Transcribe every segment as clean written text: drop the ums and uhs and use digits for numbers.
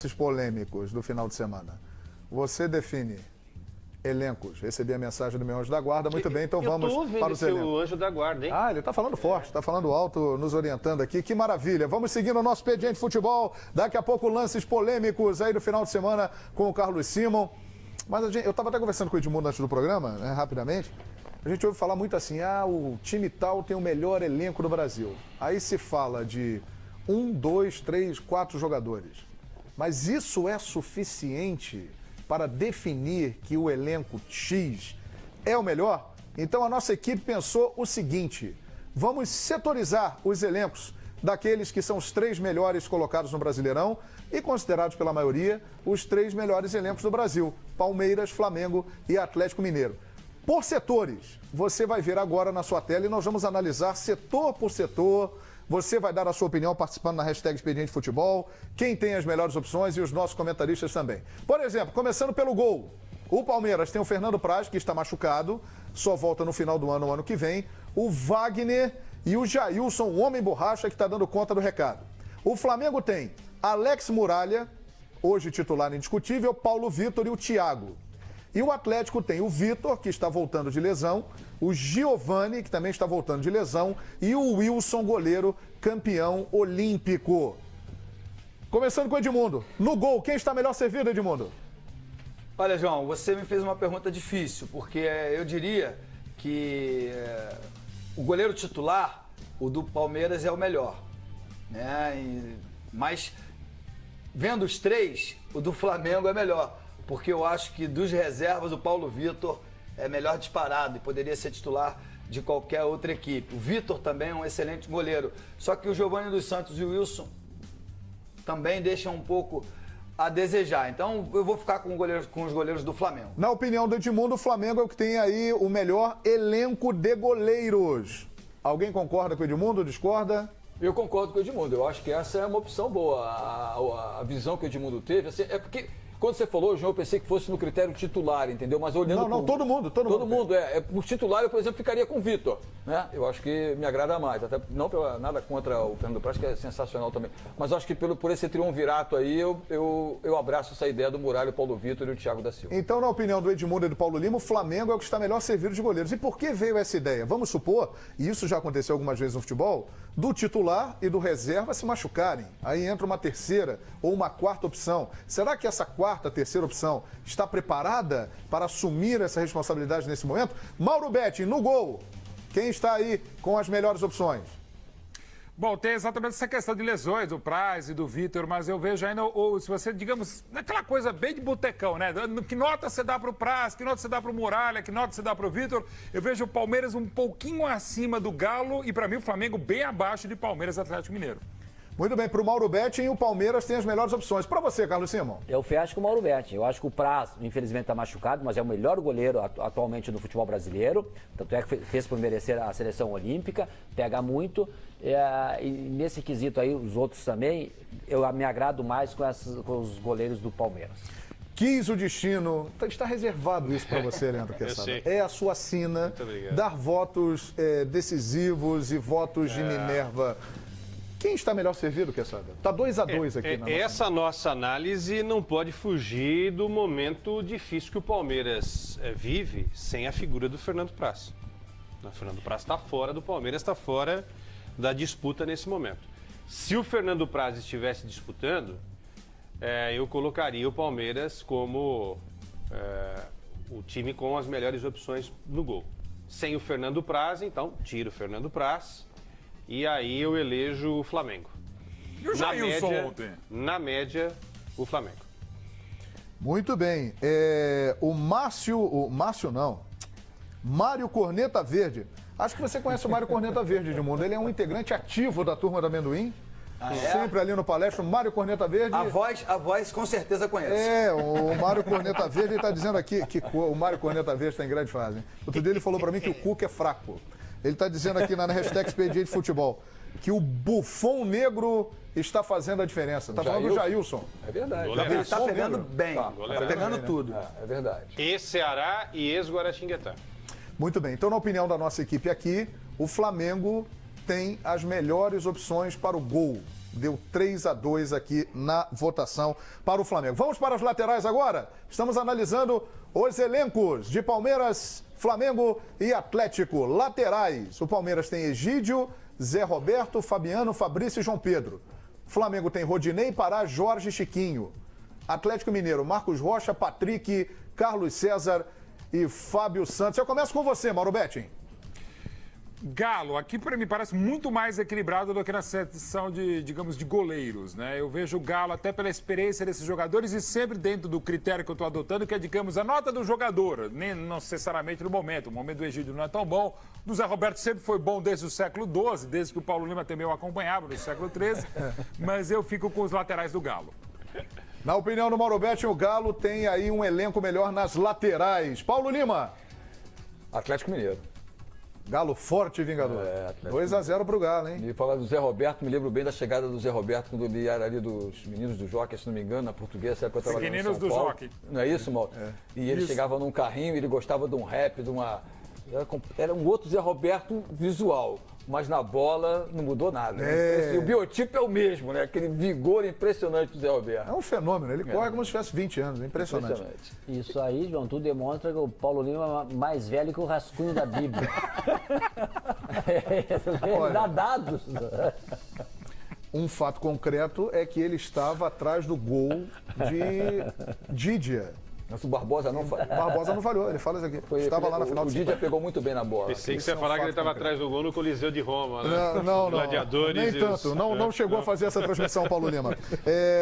Esses polêmicos do final de semana. Você define elencos. Recebi a mensagem do meu anjo da guarda. Muito bem, então vamos para os elencos. O anjo da guarda, hein? Ah, ele está falando forte, está falando alto, nos orientando aqui. Que maravilha. Vamos seguir no nosso Expediente Futebol. Daqui a pouco lances polêmicos aí do final de semana com o Carlos Simon. Mas eu estava até conversando com o Edmundo antes do programa, né, rapidamente. A gente ouve falar muito assim, o time tal tem o melhor elenco do Brasil. Aí se fala de 1, 2, 3, 4 jogadores. Mas isso é suficiente para definir que o elenco X é o melhor? Então a nossa equipe pensou o seguinte: vamos setorizar os elencos daqueles que são os 3 melhores colocados no Brasileirão e considerados pela maioria os 3 melhores elencos do Brasil: Palmeiras, Flamengo e Atlético Mineiro. Por setores, você vai ver agora na sua tela e nós vamos analisar setor por setor. Você vai dar a sua opinião participando na hashtag Expediente Futebol, quem tem as melhores opções e os nossos comentaristas também. Por exemplo, começando pelo gol. O Palmeiras tem o Fernando Praz, que está machucado, só volta no final do ano, o ano que vem. O Wagner e o Jailson, o homem borracha, que está dando conta do recado. O Flamengo tem Alex Muralha, hoje titular indiscutível, Paulo Vitor e o Thiago. E o Atlético tem o Vitor, que está voltando de lesão, o Giovani, que também está voltando de lesão, e o Wilson, goleiro, campeão olímpico. Começando com o Edmundo. No gol, quem está melhor servido, Edmundo? Olha, João, você me fez uma pergunta difícil, porque eu diria que o goleiro titular, o do Palmeiras, é o melhor, né? Mas, vendo os 3, o do Flamengo é melhor. Porque eu acho que dos reservas o Paulo Vitor é melhor disparado e poderia ser titular de qualquer outra equipe. O Vitor também é um excelente goleiro. Só que o Giovani dos Santos e o Wilson também deixam um pouco a desejar. Então eu vou ficar com os goleiros do Flamengo. Na opinião do Edmundo, o Flamengo é o que tem aí o melhor elenco de goleiros. Alguém concorda com o Edmundo? Discorda? Eu concordo com o Edmundo. Eu acho que essa é uma opção boa. A visão que o Edmundo teve assim, é porque... Quando você falou, João, eu pensei que fosse no critério titular, entendeu? Mas olhando... Não, todo mundo. Todo mundo. Por titular, eu, por exemplo, ficaria com o Vitor, né? Eu acho que me agrada mais. Até não nada contra o Fernando Praz, que é sensacional também. Mas eu acho que por esse triunvirato aí, eu abraço essa ideia do Muralha, o Paulo Vitor e o Thiago da Silva. Então, na opinião do Edmundo e do Paulo Lima, o Flamengo é o que está melhor servido de goleiros. E por que veio essa ideia? Vamos supor, e isso já aconteceu algumas vezes no futebol, do titular e do reserva se machucarem. Aí entra uma terceira ou uma quarta opção. Será que essa quarta, terceira opção está preparada para assumir essa responsabilidade nesse momento? Mauro Betti, no gol, quem está aí com as melhores opções? Bom, tem exatamente essa questão de lesões, do Praz e do Vitor, mas eu vejo ainda, ou se você, digamos, naquela coisa bem de botecão, né? Que nota você dá para o Praz, que nota você dá para o Muralha, que nota você dá para o Vitor? Eu vejo o Palmeiras um pouquinho acima do Galo e, para mim, o Flamengo bem abaixo de Palmeiras e Atlético Mineiro. Muito bem, para o Mauro Betti, o Palmeiras tem as melhores opções. Para você, Carlos Simon? Eu fecho com o Mauro Betti. Eu acho que o Praz, infelizmente, está machucado, mas é o melhor goleiro atualmente do futebol brasileiro. Tanto é que fez por merecer a seleção olímpica, pega muito. E nesse quesito aí, os outros também, eu me agrado mais com os goleiros do Palmeiras. Quis o destino. Está reservado isso para você, Leandro Quesada. É a sua sina. Dar votos decisivos e votos de Minerva. Quem está melhor servido, Quesada? Está 2-2 aqui. Essa nossa análise não pode fugir do momento difícil que o Palmeiras vive sem a figura do Fernando Praz. O Fernando Praz está fora do Palmeiras, está fora da disputa nesse momento. Se o Fernando Praz estivesse disputando, eu colocaria o Palmeiras como o time com as melhores opções no gol. Sem o Fernando Praz, então, tira o Fernando Praz. E aí eu elejo o Flamengo. E o Jailson ontem? Na média, o Flamengo. Muito bem. Mário Corneta Verde. Acho que você conhece o Mário Corneta Verde, Edmundo. Ele é um integrante ativo da Turma do Amendoim. Sempre ali no palestra, o Mário Corneta Verde. A voz com certeza conhece. O Mário Corneta Verde, ele está dizendo aqui que o Mário Corneta Verde está em grande fase. Outro dia ele falou para mim que o Cuca é fraco. Ele está dizendo aqui na hashtag Expediente Futebol que o Buffon negro está fazendo a diferença. Está falando do Jailson. É verdade. Ele está pegando bem. Está pegando tudo. É verdade. Ex-Ceará e ex-Guaratinguetá. Muito bem. Então, na opinião da nossa equipe aqui, o Flamengo tem as melhores opções para o gol Deu 3-2 aqui na votação para o Flamengo. Vamos para as laterais agora? Estamos analisando os elencos de Palmeiras, Flamengo e Atlético. Laterais. O Palmeiras tem Egídio, Zé Roberto, Fabiano, Fabrício e João Pedro. Flamengo tem Rodinei, Pará, Jorge e Chiquinho. Atlético Mineiro, Marcos Rocha, Patrick, Carlos César e Fábio Santos. Eu começo com você, Mauro Betting. Galo, aqui para mim parece muito mais equilibrado do que na seção de, digamos, de goleiros, né? Eu vejo o Galo até pela experiência desses jogadores e sempre dentro do critério que eu estou adotando, que é, digamos, a nota do jogador, nem não necessariamente no momento. O momento do Egídio não é tão bom. Do Zé Roberto sempre foi bom desde o século XII, desde que o Paulo Lima também o acompanhava no século XIII, mas eu fico com os laterais do Galo. Na opinião do Mauro Betting, o Galo tem aí um elenco melhor nas laterais. Paulo Lima. Atlético Mineiro. Galo forte e vingador. 2-0 pro Galo, hein? E falar do Zé Roberto, me lembro bem da chegada do Zé Roberto quando ele era ali dos meninos do Jockey, se não me engano, na portuguesa, época eu trabalhava em São Paulo. Meninos do Jockey. Não é isso, Mauro? E ele chegava num carrinho, ele gostava de um rap, de uma... Era um outro Zé Roberto visual, mas na bola não mudou nada. E o biotipo é o mesmo, né? Aquele vigor impressionante do Zé Roberto. É um fenômeno, ele corre como se tivesse 20 anos, impressionante. Isso aí, João, tu demonstra que o Paulo Lima é mais velho que o rascunho da Bíblia. Ele dá dados. Um fato concreto é que ele estava atrás do gol de Didia. Mas o Barbosa não falhou. Barbosa não falhou, ele fala isso aqui. Estava lá na final O Didia pegou muito bem na bola. Pensei que você ia falar que ele estava atrás do gol no Coliseu de Roma, né? Não. Gladiadores. Nem tanto. Não chegou a fazer essa transmissão, Paulo Lima.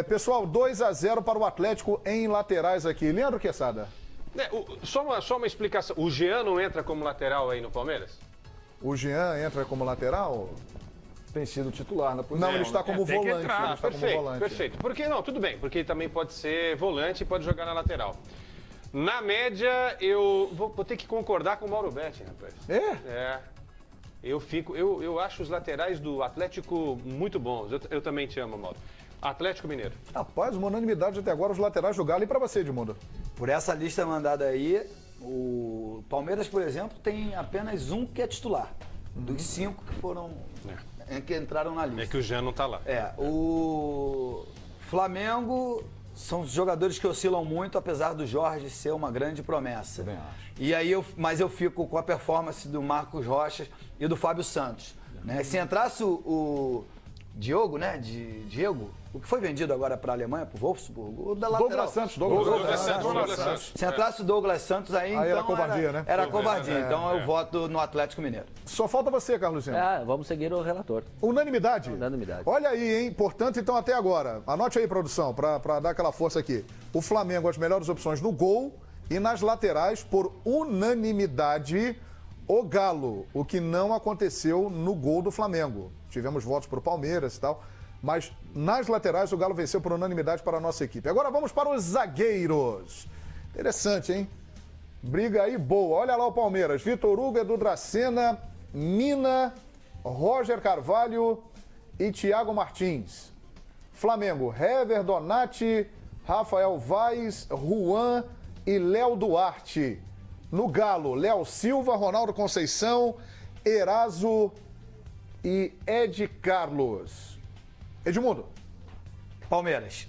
Pessoal, 2-0 para o Atlético em laterais aqui. Leandro Quesada. Só uma explicação. O Jean não entra como lateral aí no Palmeiras? O Jean entra como lateral? Tem sido titular na posição. Não, ele está como tem que volante. entrar. Ele está como volante. Perfeito. Porque não, tudo bem, porque ele também pode ser volante e pode jogar na lateral. Na média, eu vou ter que concordar com o Mauro Betting, rapaz. Eu acho os laterais do Atlético muito bons. Eu também te amo, Mauro. Atlético Mineiro. Rapaz, uma unanimidade até agora, os laterais do Galo. E para você, Edmundo? Por essa lista mandada aí, o Palmeiras, por exemplo, tem apenas um que é titular. Dos 5 que foram... que entraram na lista. É que o Jean não tá lá. O Flamengo são os jogadores que oscilam muito, apesar do Jorge ser uma grande promessa. Também acho. E aí mas eu fico com a performance do Marcos Rocha e do Fábio Santos. Né? Se entrasse o Diogo, né? Diego, o que foi vendido agora para a Alemanha, para o Wolfsburg, o da lateral. Douglas Santos. Se entrasse o Douglas Santos aí então era covardia, né? Era covardia. Então eu voto no Atlético Mineiro. Só falta você, Carlos Zeno. Vamos seguir o relator. Unanimidade? Unanimidade. Olha aí, hein? Portanto, então, até agora. Anote aí, produção, para dar aquela força aqui. O Flamengo, as melhores opções no gol e nas laterais, por unanimidade, o Galo. O que não aconteceu no gol do Flamengo. Tivemos votos para o Palmeiras e tal. Mas nas laterais, o Galo venceu por unanimidade para a nossa equipe. Agora vamos para os zagueiros. Interessante, hein? Briga aí boa. Olha lá o Palmeiras. Vitor Hugo, Edu Dracena, Mina, Roger Carvalho e Thiago Martins. Flamengo, Hever, Donati, Rafael Vaz, Juan e Léo Duarte. No Galo, Léo Silva, Ronaldo Conceição, Eraso e Ed Carlos. Edmundo. Palmeiras.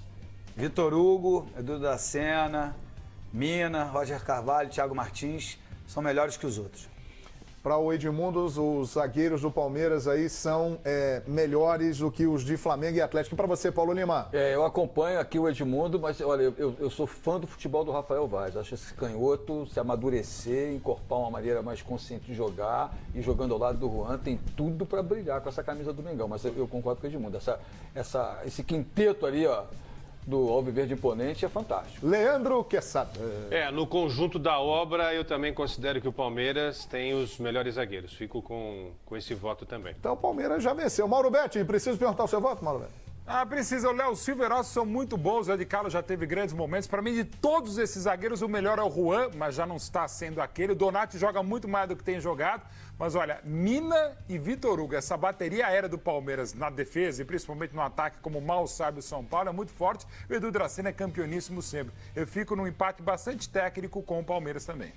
Vitor Hugo, Edu Dracena, Mina, Roger Carvalho, Thiago Martins são melhores que os outros. Para o Edmundo, os zagueiros do Palmeiras aí são melhores do que os de Flamengo e Atlético. E para você, Paulo Lima? Eu acompanho aqui o Edmundo, mas olha, eu sou fã do futebol do Rafael Vaz. Acho esse canhoto se amadurecer, encorpar uma maneira mais consciente de jogar e jogando ao lado do Juan, tem tudo para brilhar com essa camisa do Mengão. Mas eu concordo com o Edmundo. Esse quinteto ali, ó, do Alviverde Imponente é fantástico. Leandro Quesada. No conjunto da obra, eu também considero que o Palmeiras tem os melhores zagueiros. Fico com esse voto também. Então o Palmeiras já venceu. Mauro Betting, preciso perguntar o seu voto, Mauro Betting? Precisa. O Léo Silva e o Eraso são muito bons. O Ed Carlos já teve grandes momentos. Para mim, de todos esses zagueiros, o melhor é o Juan, mas já não está sendo aquele. O Donati joga muito mais do que tem jogado. Mas olha, Mina e Vitor Hugo, essa bateria aérea do Palmeiras na defesa e principalmente no ataque, como mal sabe o São Paulo, é muito forte. O Edu Dracena é campeoníssimo sempre. Eu fico num empate bastante técnico com o Palmeiras também.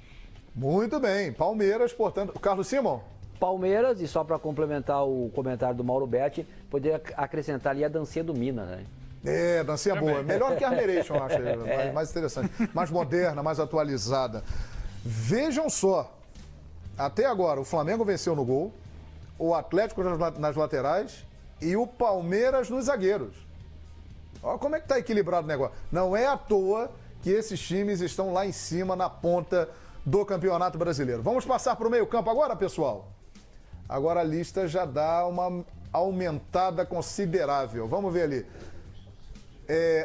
Muito bem. Palmeiras, portanto. Carlos Simon? Palmeiras, e só para complementar o comentário do Mauro Betti, poderia acrescentar ali a dancinha do Minas, né? É, dancinha boa. Melhor que a Armeration, eu acho. Mais interessante. Mais moderna, mais atualizada. Vejam só. Até agora, o Flamengo venceu no gol, o Atlético nas laterais e o Palmeiras nos zagueiros. Olha como é que tá equilibrado o negócio. Não é à toa que esses times estão lá em cima, na ponta do Campeonato Brasileiro. Vamos passar para o meio-campo agora, pessoal? Agora a lista já dá uma aumentada considerável. Vamos ver ali.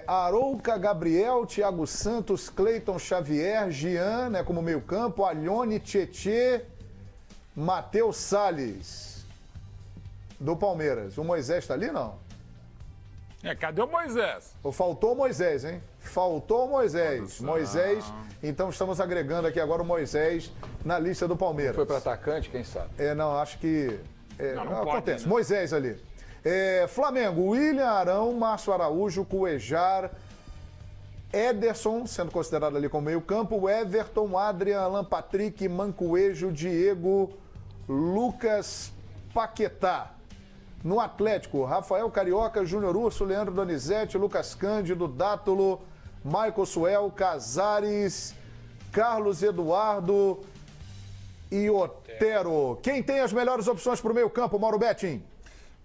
Arouca, Gabriel, Thiago Santos, Cleiton Xavier, Jean, né, como meio-campo, Alhone, Tietê, Matheus Salles, do Palmeiras. O Moisés está ali, não? Cadê o Moisés? Faltou o Moisés, hein? Faltou o Moisés. Moisés, então estamos agregando aqui agora o Moisés na lista do Palmeiras. Foi para atacante, quem sabe? Não, acho que... não acontece. pode, né? Moisés ali. Flamengo, William Arão, Márcio Araújo, Cuejar, Ederson, sendo considerado ali como meio-campo, Everton, Adrian, Alan Patrick, Mancoejo, Diego, Lucas Paquetá. No Atlético, Rafael Carioca, Júnior Urso, Leandro Donizete, Lucas Cândido, Dátulo, Michael Suel, Casares, Carlos Eduardo e Otero. Quem tem as melhores opções para o meio-campo, Mauro Betting?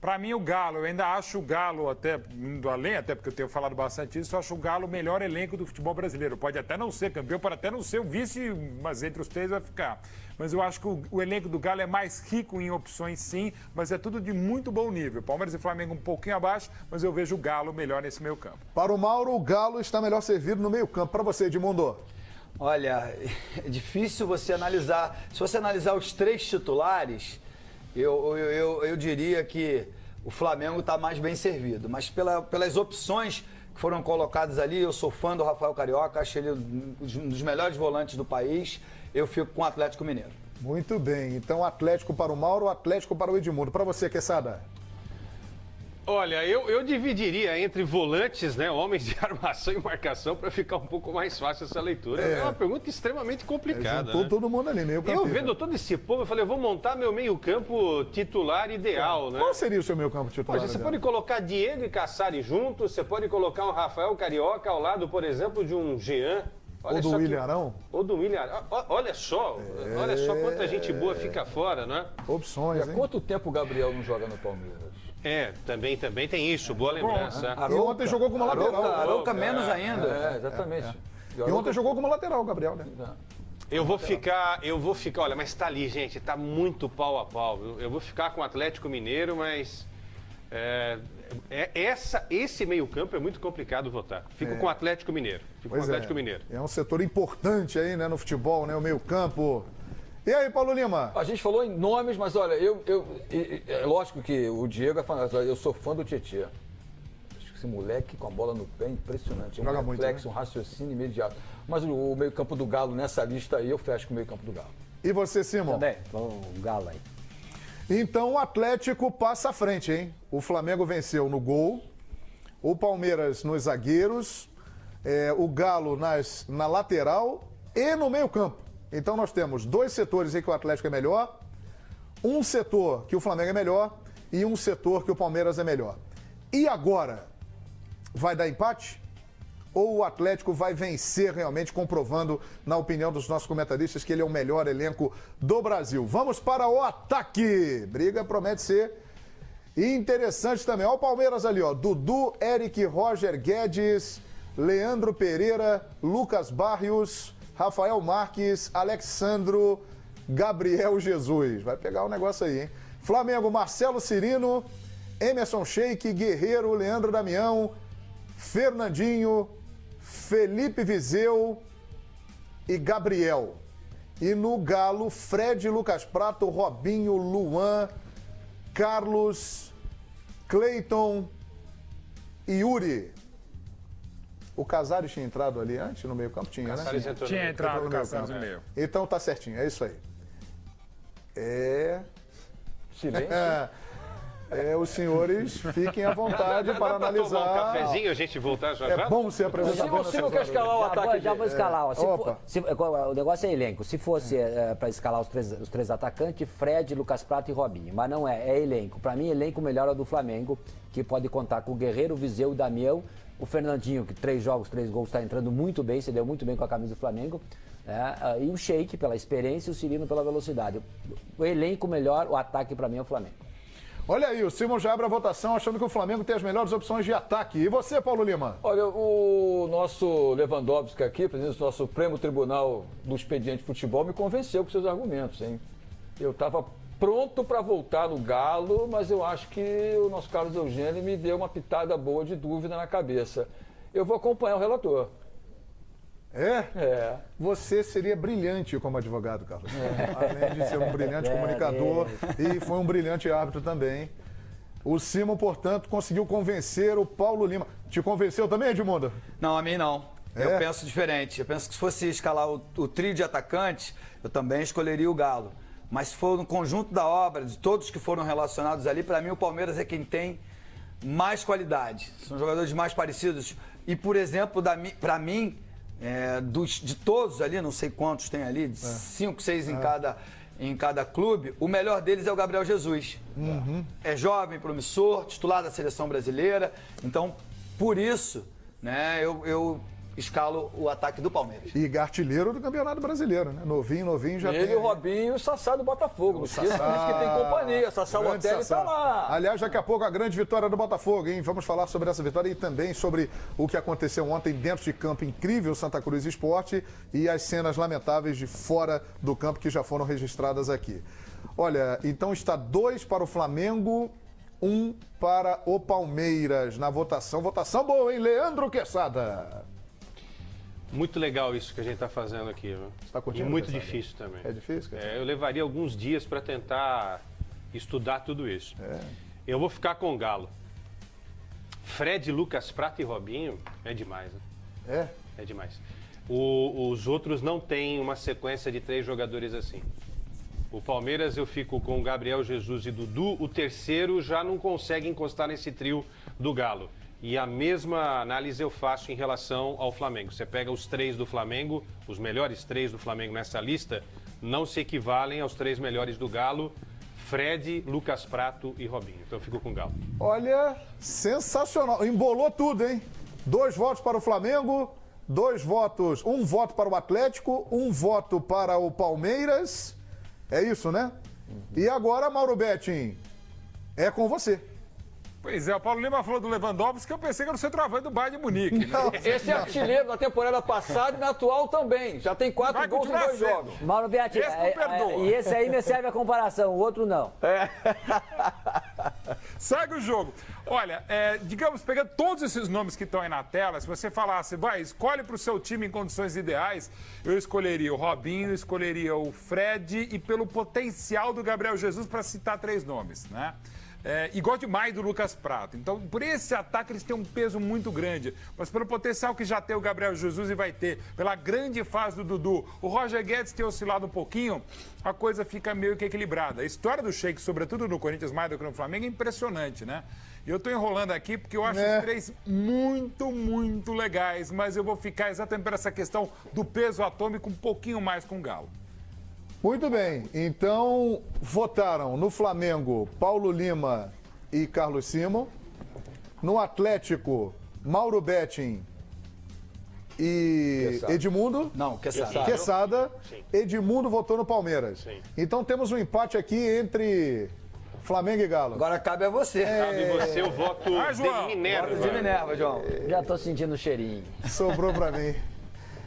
Para mim, o Galo, eu ainda acho o Galo, até indo além, até porque eu tenho falado bastante isso, eu acho o Galo o melhor elenco do futebol brasileiro. Pode até não ser campeão, pode até não ser o vice, mas entre os três vai ficar. Mas eu acho que o elenco do Galo é mais rico em opções, sim, mas é tudo de muito bom nível. Palmeiras e Flamengo um pouquinho abaixo, mas eu vejo o Galo melhor nesse meio campo. Para o Mauro, o Galo está melhor servido no meio campo. Para você, Edmundo? Olha, é difícil você analisar. Se você analisar os três titulares, eu diria que o Flamengo está mais bem servido. Mas pelas opções que foram colocadas ali, eu sou fã do Rafael Carioca, acho ele um dos melhores volantes do país. Eu fico com o Atlético Mineiro. Muito bem. Então, Atlético para o Mauro, Atlético para o Edmundo. Para você, Quesada? Olha, eu dividiria entre volantes, né, homens de armação e marcação, para ficar um pouco mais fácil essa leitura. É uma pergunta extremamente complicada. Juntou todo mundo ali, meio campo. Eu vendo todo esse povo, eu falei, eu vou montar meu meio-campo titular ideal, né? Qual seria o seu meio-campo titular? Você pode colocar Diego e Cassari juntos, você pode colocar um Rafael Carioca ao lado, por exemplo, de um Jean. Ou do William Arão? Ou do William Arão. Olha só quanta gente boa fica fora, né? Opções, hein? Há quanto tempo o Gabriel não joga no Palmeiras? Também tem isso, boa lembrança. E ontem jogou como lateral. Arouca menos ainda. Exatamente. E ontem jogou como lateral, Gabriel, né? Eu vou ficar, olha, mas tá ali, gente, tá muito pau a pau. Eu vou ficar com o Atlético Mineiro, mas esse meio-campo é muito complicado votar. Fico com o Atlético Mineiro. É um setor importante aí, né, no futebol, né, o meio-campo. E aí, Paulo Lima? A gente falou em nomes, mas olha, é lógico que o Diego é fã, eu sou fã do Tietê. Acho que esse moleque com a bola no pé é impressionante. Joga um muito, reflexo, né? um raciocínio imediato. Mas o meio-campo do Galo, nessa lista aí, eu fecho com o meio-campo do Galo. E você, Simon? Também, o Galo aí. Então o Atlético passa à frente, hein? O Flamengo venceu no gol, o Palmeiras nos zagueiros, o Galo na lateral e no meio-campo. Então nós temos dois setores em que o Atlético é melhor, um setor que o Flamengo é melhor e um setor que o Palmeiras é melhor. E agora? Vai dar empate? Ou o Atlético vai vencer realmente, comprovando, na opinião dos nossos comentaristas, que ele é o melhor elenco do Brasil? Vamos para o ataque! Briga promete ser interessante também. Olha o Palmeiras ali, ó. Dudu, Eric, Roger Guedes, Leandro Pereira, Lucas Barrios, Rafael Marques, Alexandro, Gabriel Jesus. Vai pegar o negócio aí, hein? Flamengo, Marcelo Cirino, Emerson Sheik, Guerreiro, Leandro Damião, Fernandinho, Felipe Viseu e Gabriel. E no Galo, Fred, Lucas Prato, Robinho, Luan, Carlos, Cleiton e Yuri. O Casares tinha entrado ali antes, no meio-campo? Tinha, né? Tinha entrado o Casares no meio. Então tá certinho, é isso aí. Silêncio. os senhores fiquem à vontade para analisar. Tomar um cafezinho, a gente voltar já já? É bom ser apresentador. Se não quer escalar o ataque. Já vou escalar. Ó. Opa. O negócio é elenco. Se fosse para escalar os três atacantes, Fred, Lucas Prato e Robinho. Mas não é elenco. Para mim, elenco melhor é o do Flamengo, que pode contar com o Guerreiro, o Viseu, o Damião, o Fernandinho, que 3 jogos, 3 gols, está entrando muito bem, se deu muito bem com a camisa do Flamengo. E o Sheik pela experiência e o Cirino pela velocidade. O elenco melhor, o ataque para mim é o Flamengo. Olha aí, o Simon já abre a votação achando que o Flamengo tem as melhores opções de ataque. E você, Paulo Lima? Olha, o nosso Lewandowski aqui, presidente do nosso Supremo Tribunal do Expediente Futebol, me convenceu com seus argumentos, hein? Eu estava pronto para voltar no Galo, mas eu acho que o nosso Carlos Eugênio me deu uma pitada boa de dúvida na cabeça. Eu vou acompanhar o relator. É? Você seria brilhante como advogado, Carlos. Além de ser um brilhante comunicador e foi um brilhante árbitro também. O Simon, portanto, conseguiu convencer o Paulo Lima. Te convenceu também, Edmundo? Não, a mim não. Eu penso diferente. Eu penso que se fosse escalar o trio de atacantes, eu também escolheria o Galo. Mas se for no conjunto da obra, de todos que foram relacionados ali, para mim o Palmeiras é quem tem mais qualidade. São jogadores mais parecidos. E, por exemplo, para mim, de todos ali, não sei quantos tem ali, 5, 6 em cada clube, o melhor deles é o Gabriel Jesus. É jovem, promissor, titular da seleção brasileira. Então, por isso, né, eu escalo o ataque do Palmeiras. E artilheiro do Campeonato Brasileiro, né? Novinho já tem. Ele, o Robinho e o Sassá do Botafogo. Não esqueça que tem companhia. Sassá Lotelli tá lá. Aliás, daqui a pouco a grande vitória do Botafogo, hein? Vamos falar sobre essa vitória e também sobre o que aconteceu ontem dentro de campo. Incrível Santa Cruz Esporte e as cenas lamentáveis de fora do campo que já foram registradas aqui. Olha, então está 2 para o Flamengo, 1 para o Palmeiras na votação. Votação boa, hein? Leandro Quesada. Muito legal isso que a gente está fazendo aqui. Viu? Você tá curtindo, e muito Quesada? difícil também. É difícil, cara? Eu levaria alguns dias para tentar estudar tudo isso. Eu vou ficar com o Galo. Fred, Lucas Prato e Robinho é demais, né? É demais. Os outros não têm uma sequência de 3 jogadores assim. O Palmeiras eu fico com o Gabriel Jesus e Dudu. O terceiro já não consegue encostar nesse trio do Galo. E a mesma análise eu faço em relação ao Flamengo. Você pega os 3 do Flamengo, os melhores 3 do Flamengo nessa lista, não se equivalem aos 3 melhores do Galo, Fred, Lucas Prato e Robinho. Então eu fico com o Galo. Olha, sensacional. Embolou tudo, hein? 2 votos para o Flamengo, 2 votos, 1 voto para o Atlético, 1 voto para o Palmeiras. É isso, né? E agora, Mauro Betting, é com você. Pois é, o Paulo Lima falou do Lewandowski, que eu pensei que era o centroavante do Bayern de Munique. Né? Esse é artilheiro da temporada passada e na atual também. Já tem 4 gols em 2 jogos. Mauro Betti, e esse aí me serve a comparação, o outro não. Segue o jogo. Olha, digamos, pegando todos esses nomes que estão aí na tela, se você falasse, escolhe para o seu time em condições ideais, eu escolheria o Robinho, escolheria o Fred e pelo potencial do Gabriel Jesus, para citar 3 nomes, né? E gosto demais do Lucas Prato. Então, por esse ataque, eles têm um peso muito grande. Mas pelo potencial que já tem o Gabriel Jesus e vai ter, pela grande fase do Dudu, o Roger Guedes tem oscilado um pouquinho, a coisa fica meio que equilibrada. A história do Sheik, sobretudo no Corinthians mais do que no Flamengo, é impressionante, né? Eu tô enrolando aqui porque eu acho os 3 muito, muito legais, mas eu vou ficar exatamente por essa questão do peso atômico um pouquinho mais com o Galo. Muito bem, então votaram no Flamengo Paulo Lima e Carlos Simon, no Atlético Mauro Betting e Edmundo. Não, Quesada. Quesada. Sim. Edmundo votou no Palmeiras. Sim. Então temos um empate aqui entre Flamengo e Galo. Agora cabe a você. Cabe você o voto João. de Minerva. Voto de Minerva, João. Já tô sentindo o cheirinho. Sobrou pra mim.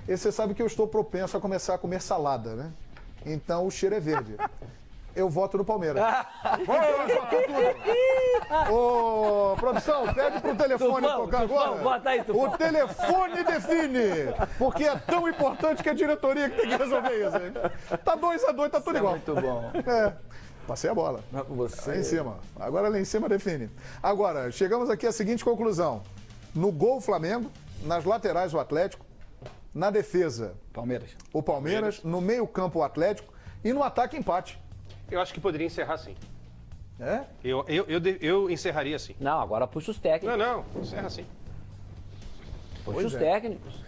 E você sabe que eu estou propenso a começar a comer salada, né? Então o cheiro é verde. Eu voto no Palmeiras. Ô, produção, pede pro telefone tocar agora. Bota aí, Tufão. O telefone define. Porque é tão importante que a diretoria que tem que resolver isso. Hein? Tá 2-2, tá tudo igual. Muito bom. Passei a bola. Você. Lá em cima. Agora lá em cima define. Agora, chegamos aqui à seguinte conclusão. No gol, o Flamengo. Nas laterais, o Atlético. Na defesa, Palmeiras. o Palmeiras. No meio campo, o Atlético. E no ataque, empate. Eu acho que poderia encerrar sim. É? Eu encerraria assim. Não, agora puxa os técnicos. Não, encerra assim. Puxa os técnicos.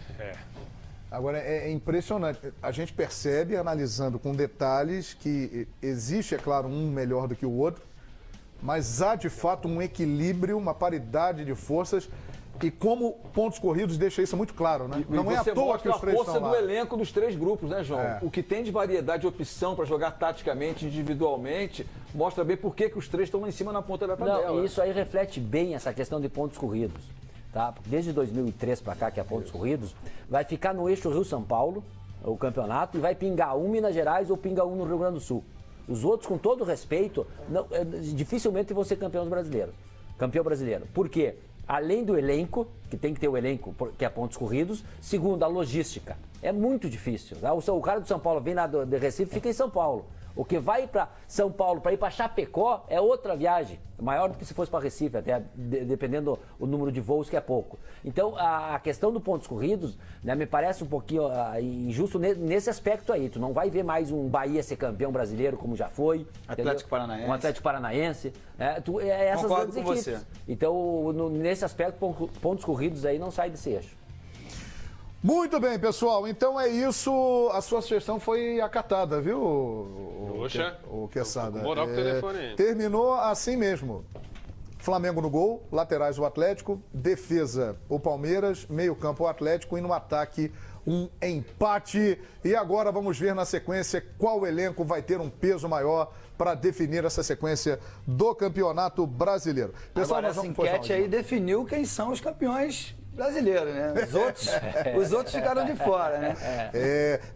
Agora, é impressionante. A gente percebe, analisando com detalhes, que existe, é claro, um melhor do que o outro, mas há, de fato, um equilíbrio, uma paridade de forças, e como pontos corridos deixa isso muito claro, né? Não é à toa que os três a força estão do lá. elenco dos três grupos, né, João? É. O que tem de variedade de opção para jogar taticamente, individualmente, mostra bem por que os três estão lá em cima na ponta da tabela. Não, e isso aí reflete bem essa questão de pontos corridos. Tá? Desde 2003 para cá, que é pontos corridos, vai ficar no eixo Rio-São Paulo, o campeonato, e vai pingar um Minas Gerais ou pingar um no Rio Grande do Sul. Os outros, com todo respeito, dificilmente vão ser campeão brasileiro. Por quê? Além do elenco, que tem que ter o elenco, que é pontos corridos, segundo, a logística. É muito difícil. Tá? O cara do São Paulo vem lá de Recife, fica em São Paulo. O que vai para São Paulo para ir para Chapecó é outra viagem, maior do que se fosse para Recife, até dependendo do número de voos, que é pouco. Então, a questão dos pontos corridos, né, me parece um pouquinho injusto nesse aspecto aí. Tu não vai ver mais um Bahia ser campeão brasileiro, como já foi. Atlético Paranaense. Um Atlético Paranaense. Essas Concordo grandes com equipes. você. Então, nesse aspecto, pontos corridos aí não saem desse eixo. Muito bem, pessoal. Então é isso. A sua sugestão foi acatada, viu, Poxa, o Quesada? moral com o telefone aí. Terminou assim mesmo. Flamengo no gol, laterais o Atlético, defesa o Palmeiras, meio-campo o Atlético e no ataque um empate. E agora vamos ver na sequência qual elenco vai ter um peso maior para definir essa sequência do Campeonato Brasileiro. Pessoal, Agora, essa enquete aí definiu quem são os campeões brasileiros, né? Os outros ficaram de fora, né?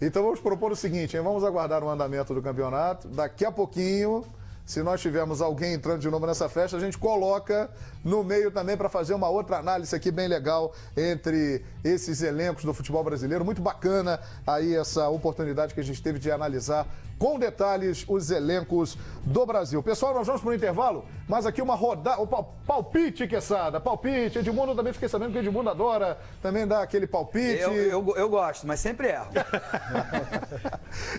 Então vamos propor o seguinte, hein? Vamos aguardar o andamento do campeonato. Daqui a pouquinho, se nós tivermos alguém entrando de novo nessa festa, a gente coloca no meio também para fazer uma outra análise aqui bem legal entre esses elencos do futebol brasileiro. Muito bacana aí essa oportunidade que a gente teve de analisar com detalhes os elencos do Brasil. Pessoal, nós vamos para o intervalo, mas aqui uma rodada, palpite, Quesada, palpite. Edmundo, também fiquei sabendo que o Edmundo adora também dar aquele palpite. Eu gosto, mas sempre erro.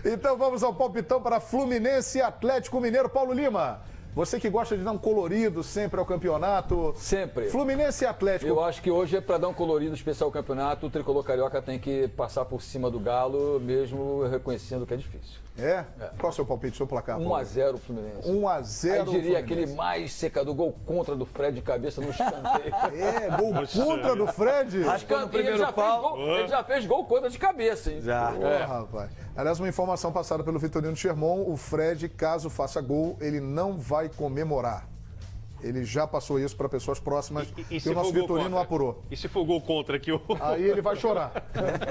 Então vamos ao palpitão para Fluminense e Atlético Mineiro. Paulo Lima, você que gosta de dar um colorido sempre ao campeonato. Sempre. Fluminense e Atlético. Eu acho que hoje é para dar um colorido especial ao campeonato. O tricolor carioca tem que passar por cima do Galo, mesmo reconhecendo que é difícil. Qual é o seu palpite, seu placar? 1-0 Fluminense. 1-0 Aí diria Fluminense. aquele mais secador, gol contra do Fred de cabeça no escanteio. Gol contra do Fred? Raspando o primeiro pau. Ele já fez gol contra de cabeça, hein? Já. Rapaz. Aliás, uma informação passada pelo Vitorino Sherman, o Fred, caso faça gol, ele não vai comemorar. Ele já passou isso para pessoas próximas E e se o nosso for gol Vitorino contra? apurou. E se for gol contra que o... Aí ele vai chorar.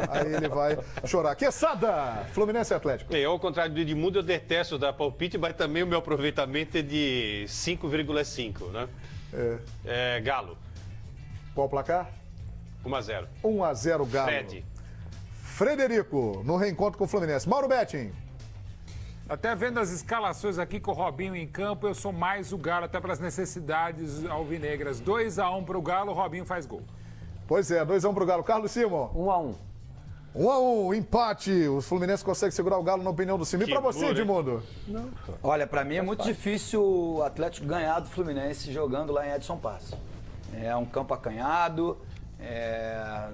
Aí ele vai chorar. Quesada! Fluminense e Atlético. Ao contrário do Edmundo, eu detesto dar palpite, mas também o meu aproveitamento é de 5,5, né? Galo, Qual o placar? 1-0. 1-0 Galo. Fred. Frederico, no reencontro com o Fluminense. Mauro Betting. Até vendo as escalações aqui com o Robinho em campo, eu sou mais o Galo, até pelas necessidades alvinegras. 2-1 para o Galo, o Robinho faz gol. Pois é, 2-1 pro Galo. Carlos Simon. 1-1. 1-1, empate. O Fluminense consegue segurar o Galo na opinião do Cime. E Que pra você, duro, hein? Edmundo? Olha, pra mim é muito difícil o Atlético ganhar do Fluminense jogando lá em Edson Passo. É um campo acanhado,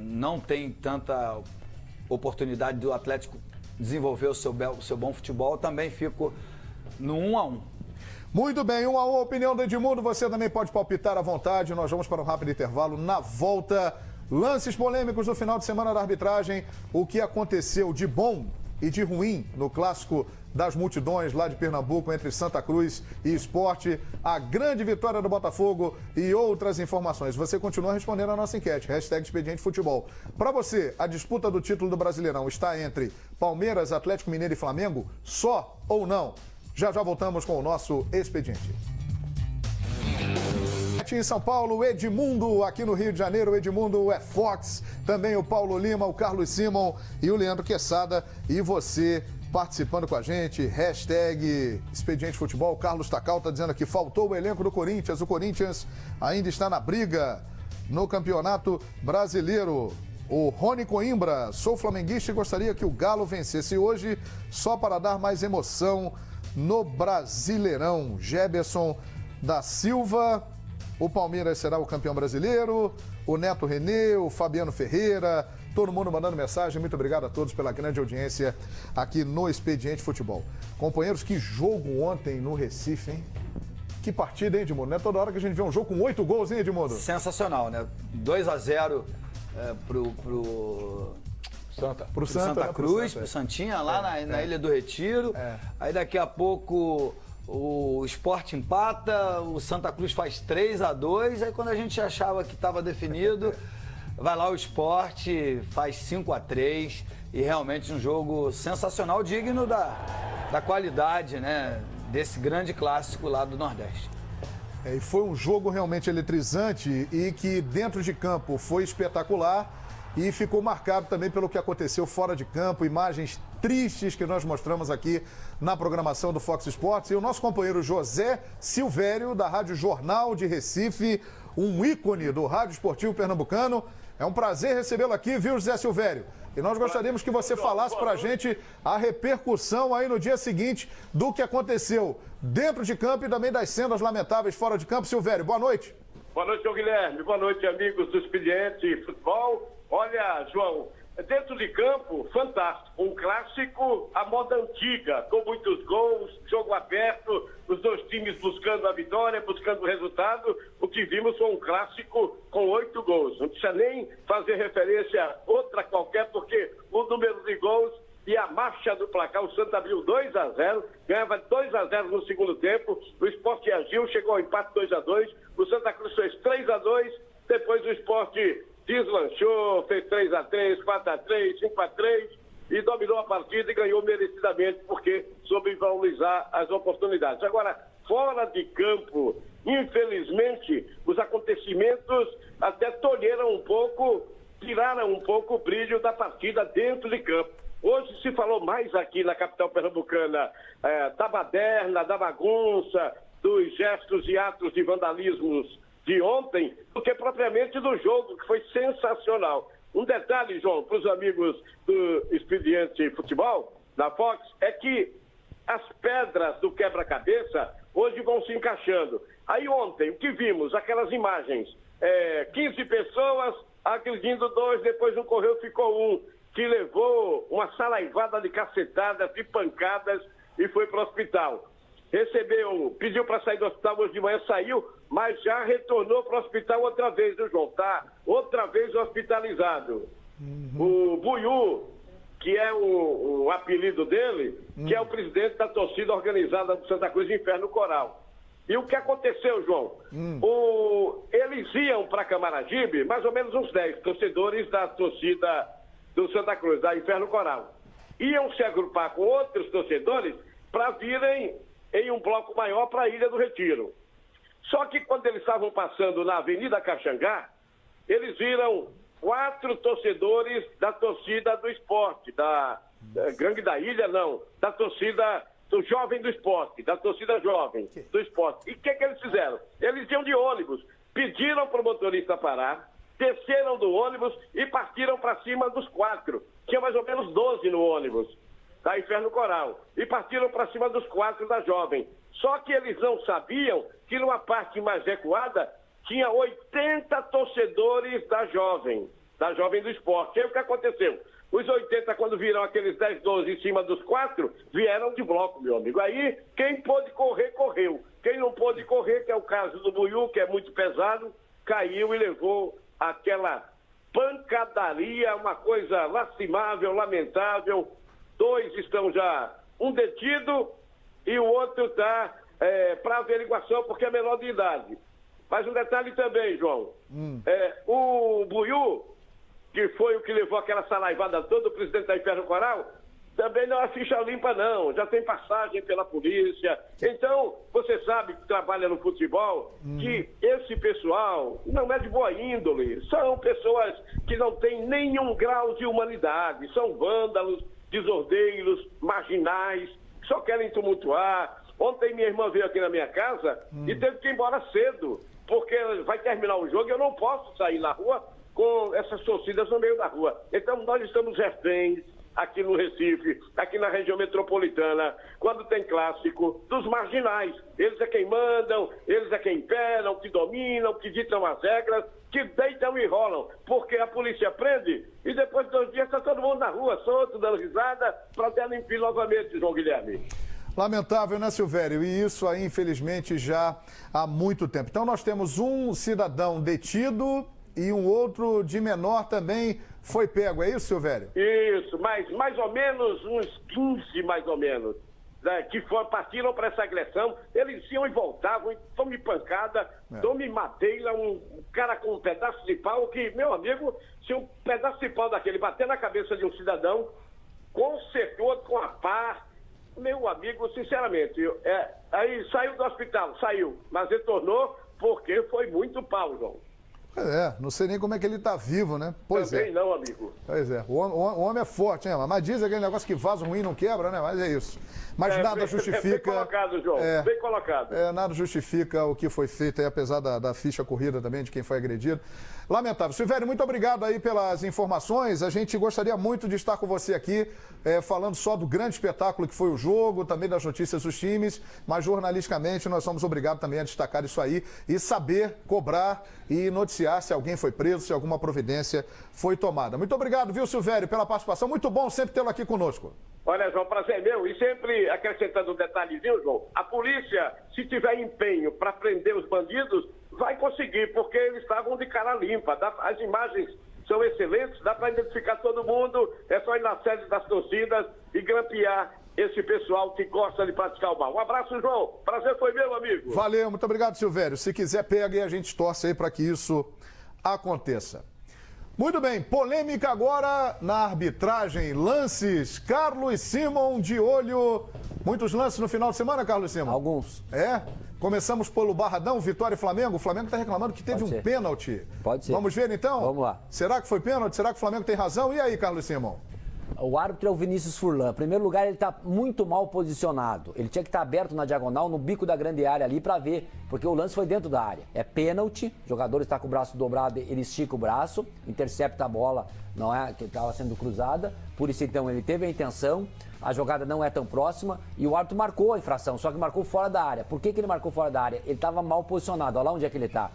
não tem tanta oportunidade do Atlético desenvolver o seu bom futebol. Também fico no 1-1. Muito bem, 1-1 a opinião do Edmundo. Você também pode palpitar à vontade. Nós vamos para um rápido intervalo. Na volta, lances polêmicos do final de semana da arbitragem. O que aconteceu de bom e de ruim no clássico das multidões lá de Pernambuco entre Santa Cruz e Sport, a grande vitória do Botafogo e outras informações. Você continua respondendo a nossa enquete, #Expediente Futebol. Para você, a disputa do título do Brasileirão está entre Palmeiras, Atlético Mineiro e Flamengo? Só ou não? Já voltamos com o nosso Expediente. Em São Paulo, Edmundo, aqui no Rio de Janeiro, o Edmundo é Fox, também o Paulo Lima, o Carlos Simon e o Leandro Quesada. E você participando com a gente, #Expediente Futebol. O Carlos Tacal está dizendo aqui, faltou o elenco do Corinthians. O Corinthians ainda está na briga no Campeonato Brasileiro. O Rony Coimbra, sou flamenguista e gostaria que o Galo vencesse hoje só para dar mais emoção no Brasileirão. Geberson da Silva. O Palmeiras será o campeão brasileiro. O Neto Renê, o Fabiano Ferreira, todo mundo mandando mensagem. Muito obrigado a todos pela grande audiência aqui no Expediente Futebol. Companheiros, que jogo ontem no Recife, hein? Que partida, hein, Edmundo? Não é toda hora que a gente vê um jogo com 8 gols, hein, Edmundo? Sensacional, né? 2-0 pro Santa Cruz, pro Santinha, lá na Ilha do Retiro. Aí daqui a pouco o Sport empata, o Santa Cruz faz 3-2. Aí quando a gente achava que estava definido, vai lá o Sport, faz 5-3. E realmente um jogo sensacional, digno da qualidade, né, desse grande clássico lá do Nordeste. E foi um jogo realmente eletrizante e que dentro de campo foi espetacular e ficou marcado também pelo que aconteceu fora de campo, imagens tristes que nós mostramos aqui na programação do Fox Sports. E o nosso companheiro José Silvério, da Rádio Jornal de Recife, um ícone do rádio esportivo pernambucano. É um prazer recebê-lo aqui, viu, José Silvério? E nós gostaríamos que você falasse para a gente a repercussão aí no dia seguinte do que aconteceu dentro de campo e também das cenas lamentáveis fora de campo. Silvério, boa noite. Boa noite, João Guilherme. Boa noite, amigos do Expediente Futebol. Olha, João, dentro de campo, fantástico. Um clássico à moda antiga, com muitos gols, jogo aberto, os dois times buscando a vitória, buscando o resultado. O que vimos foi um clássico com 8 gols. Não precisa nem fazer referência a outra qualquer, porque o número de gols e a marcha do placar, o Santa abriu 2-0, ganhava 2-0 no segundo tempo, o Sport agiu, chegou ao empate 2-2, o Santa Cruz fez 3-2, depois o Sport deslanchou, fez 3-3, 4-3, 5-3 e dominou a partida e ganhou merecidamente porque soube valorizar as oportunidades. Agora, fora de campo, infelizmente, os acontecimentos até tolheram um pouco, tiraram um pouco o brilho da partida dentro de campo. Hoje se falou mais aqui na capital pernambucana da baderna, da bagunça, dos gestos e atos de vandalismos de ontem, do que propriamente do jogo, que foi sensacional. Um detalhe, João, para os amigos do Expediente Futebol, da Fox, é que as pedras do quebra-cabeça hoje vão se encaixando. Aí ontem, o que vimos? Aquelas imagens, 15 pessoas agredindo 2, depois um correu, ficou 1, que levou uma saraivada de cacetadas, de pancadas e foi para o hospital. Pediu para sair do hospital hoje de manhã, saiu, mas já retornou para o hospital outra vez, viu, João? Tá outra vez hospitalizado. O Buiú, que é o apelido dele, que é o presidente da torcida organizada do Santa Cruz Inferno Coral. E o que aconteceu, João? Eles iam para Camaragibe, mais ou menos uns 10 torcedores da torcida do Santa Cruz, da Inferno Coral. Iam se agrupar com outros torcedores para virem em um bloco maior para a Ilha do Retiro. Só que quando eles estavam passando na Avenida Caxangá, eles viram 4 torcedores da torcida do esporte, da Gangue da Ilha, não, da torcida do Jovem do Esporte, da torcida jovem do esporte. E o que eles fizeram? Eles iam de ônibus, pediram para o motorista parar, desceram do ônibus e partiram para cima dos 4. Tinha mais ou menos 12 no ônibus da Inferno Coral. E partiram para cima dos 4 da Jovem. Só que eles não sabiam que numa parte mais recuada tinha 80 torcedores da Jovem do Esporte. E aí o que aconteceu? Os 80, quando viram aqueles 10, 12 em cima dos 4, vieram de bloco, meu amigo. Aí, quem pôde correr, correu. Quem não pôde correr, que é o caso do Buiú, que é muito pesado, caiu e levou aquela pancadaria, uma coisa lastimável, lamentável. 2 estão já, um detido e o outro está para averiguação porque é menor de idade. Mas um detalhe também, João. O Buiú, que foi o que levou aquela saraivada toda, o presidente da Inferno Coral, também não é ficha limpa, não. Já tem passagem pela polícia. Então, você sabe que trabalha no futebol, que esse pessoal não é de boa índole. São pessoas que não têm nenhum grau de humanidade. São vândalos, desordeiros, marginais, que só querem tumultuar. Ontem minha irmã veio aqui na minha casa e teve que ir embora cedo, porque vai terminar o jogo e eu não posso sair na rua com essas torcidas no meio da rua. Então nós estamos reféns aqui no Recife, aqui na região metropolitana, quando tem clássico, dos marginais. Eles é quem mandam, eles é quem imperam, que dominam, que ditam as regras, que deitam e rolam, porque a polícia prende e depois de 2 dias está todo mundo na rua, solto, dando risada, para até limpar novamente, João Guilherme. Lamentável, né, Silvério? E isso aí, infelizmente, já há muito tempo. Então, nós temos um cidadão detido e um outro de menor também foi pego. É isso, Silvério? Isso, mas mais ou menos uns 15, mais ou menos, né, que partiram para essa agressão. Eles iam e voltavam, tome pancada, tome madeira, um cara com um pedaço de pau que, meu amigo, se um pedaço de pau daquele bater na cabeça de um cidadão, consertou com a pá. Meu amigo, sinceramente, aí saiu do hospital, saiu, mas retornou porque foi muito pau, João. Não sei nem como é que ele tá vivo, né? Pois Também não, amigo. Pois é, o homem é forte, hein? Mas diz aquele negócio que vaso ruim não quebra, né? Mas é isso. Mas nada justifica... Bem colocado, João, bem colocado. Nada justifica o que foi feito aí, apesar da ficha corrida também de quem foi agredido. Lamentável. Silvério, muito obrigado aí pelas informações. A gente gostaria muito de estar com você aqui, falando só do grande espetáculo que foi o jogo, também das notícias dos times, mas jornalisticamente nós somos obrigados também a destacar isso aí e saber cobrar e noticiar se alguém foi preso, se alguma providência foi tomada. Muito obrigado, viu, Silvério, pela participação. Muito bom sempre tê-lo aqui conosco. Olha, João, prazer meu. E sempre acrescentando um detalhezinho, João, a polícia, se tiver empenho para prender os bandidos, vai conseguir, porque eles estavam de cara limpa. As imagens são excelentes, dá para identificar todo mundo, é só ir na sede das torcidas e grampear esse pessoal que gosta de praticar o mal. Um abraço, João. Prazer foi meu, amigo. Valeu, muito obrigado, Silvério. Se quiser, pega e a gente torce aí para que isso aconteça. Muito bem, polêmica agora na arbitragem. Lances, Carlos Simon de olho. Muitos lances no final de semana, Carlos Simon? Alguns. Começamos pelo Barradão, Vitória e Flamengo. O Flamengo está reclamando que teve um pênalti. Pode ser. Vamos ver então? Vamos lá. Será que foi pênalti? Será que o Flamengo tem razão? E aí, Carlos Simon? O árbitro é o Vinícius Furlan. Em primeiro lugar, ele está muito mal posicionado. Ele tinha que estar aberto na diagonal, no bico da grande área ali para ver, porque o lance foi dentro da área. É pênalti, o jogador está com o braço dobrado, ele estica o braço, intercepta a bola, não é, que estava sendo cruzada. Por isso, então, ele teve a intenção, a jogada não é tão próxima e o árbitro marcou a infração, só que marcou fora da área. Por que ele marcou fora da área? Ele estava mal posicionado. Olha lá onde é que ele está.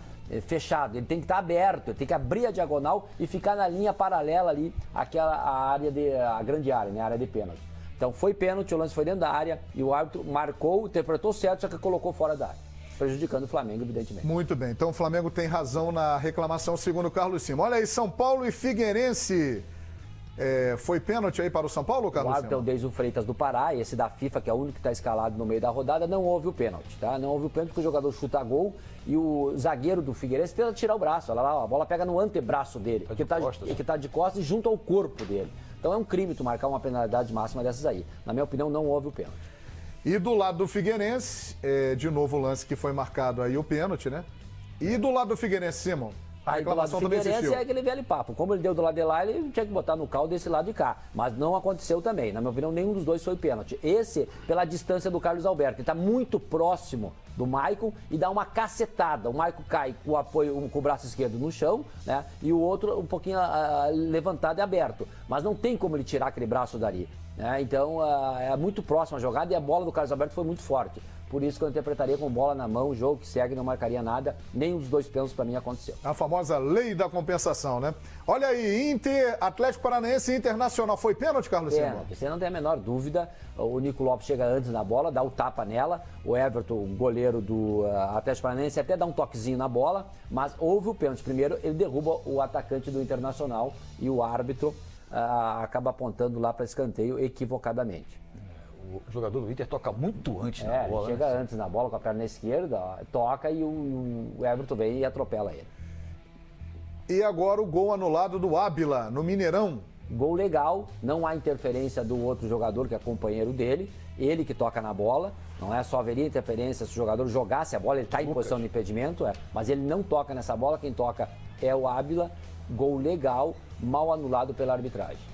Fechado, ele tem que estar aberto, ele tem que abrir a diagonal e ficar na linha paralela ali, a grande área, né, a área de pênalti. Então foi pênalti, o lance foi dentro da área e o árbitro marcou, interpretou certo, só que colocou fora da área, prejudicando o Flamengo, evidentemente. Muito bem, então o Flamengo tem razão na reclamação, segundo o Carlos Simon. Olha aí, São Paulo e Figueirense. Foi pênalti aí para o São Paulo, Carlos? O árbitro é o Deison Freitas do Pará, esse da FIFA, que é o único que está escalado no meio da rodada, não houve o pênalti, tá? Não houve o pênalti porque o jogador chuta gol e o zagueiro do Figueirense tenta tirar o braço. Olha lá, a bola pega no antebraço dele, que está de costas e junto ao corpo dele. Então é um crime tu marcar uma penalidade máxima dessas aí. Na minha opinião, não houve o pênalti. E do lado do Figueirense, de novo o lance que foi marcado aí, o pênalti, né? E do lado do Figueirense, Simon? A reclamação do lado do também existiu. é aquele velho papo. Como ele deu do lado de lá, ele tinha que botar no caldo desse lado de cá. Mas não aconteceu também. Na minha opinião, nenhum dos dois foi pênalti. Esse, pela distância do Carlos Alberto. Ele está muito próximo do Maicon e dá uma cacetada. O Maicon cai com o apoio, com o braço esquerdo no chão, né? E o outro um pouquinho levantado e aberto. Mas não tem como ele tirar aquele braço dali. Né? Então, é muito próxima a jogada e a bola do Carlos Alberto foi muito forte. Por isso que eu interpretaria com bola na mão, o jogo que segue não marcaria nada. Nenhum dos dois pênaltis para mim aconteceu. A famosa lei da compensação, né? Olha aí, Atlético Paranaense e Internacional. Foi pênalti, Carlos Simon? Pênalti, você não tem a menor dúvida. O Nico Lopes chega antes na bola, dá o tapa nela. O Everton, o goleiro do Atlético Paranaense, até dá um toquezinho na bola. Mas houve o pênalti. Primeiro, ele derruba o atacante do Internacional e o árbitro acaba apontando lá para escanteio equivocadamente. O jogador do Inter toca muito antes na bola. Ele chega antes na bola com a perna esquerda, toca e o Everton vem e atropela ele. E agora o gol anulado do Ábila, no Mineirão. Gol legal, não há interferência do outro jogador, que é companheiro dele, ele que toca na bola, não é só haveria interferência se o jogador jogasse a bola, ele está em posição de impedimento, mas ele não toca nessa bola, quem toca é o Ábila. Gol legal, mal anulado pela arbitragem.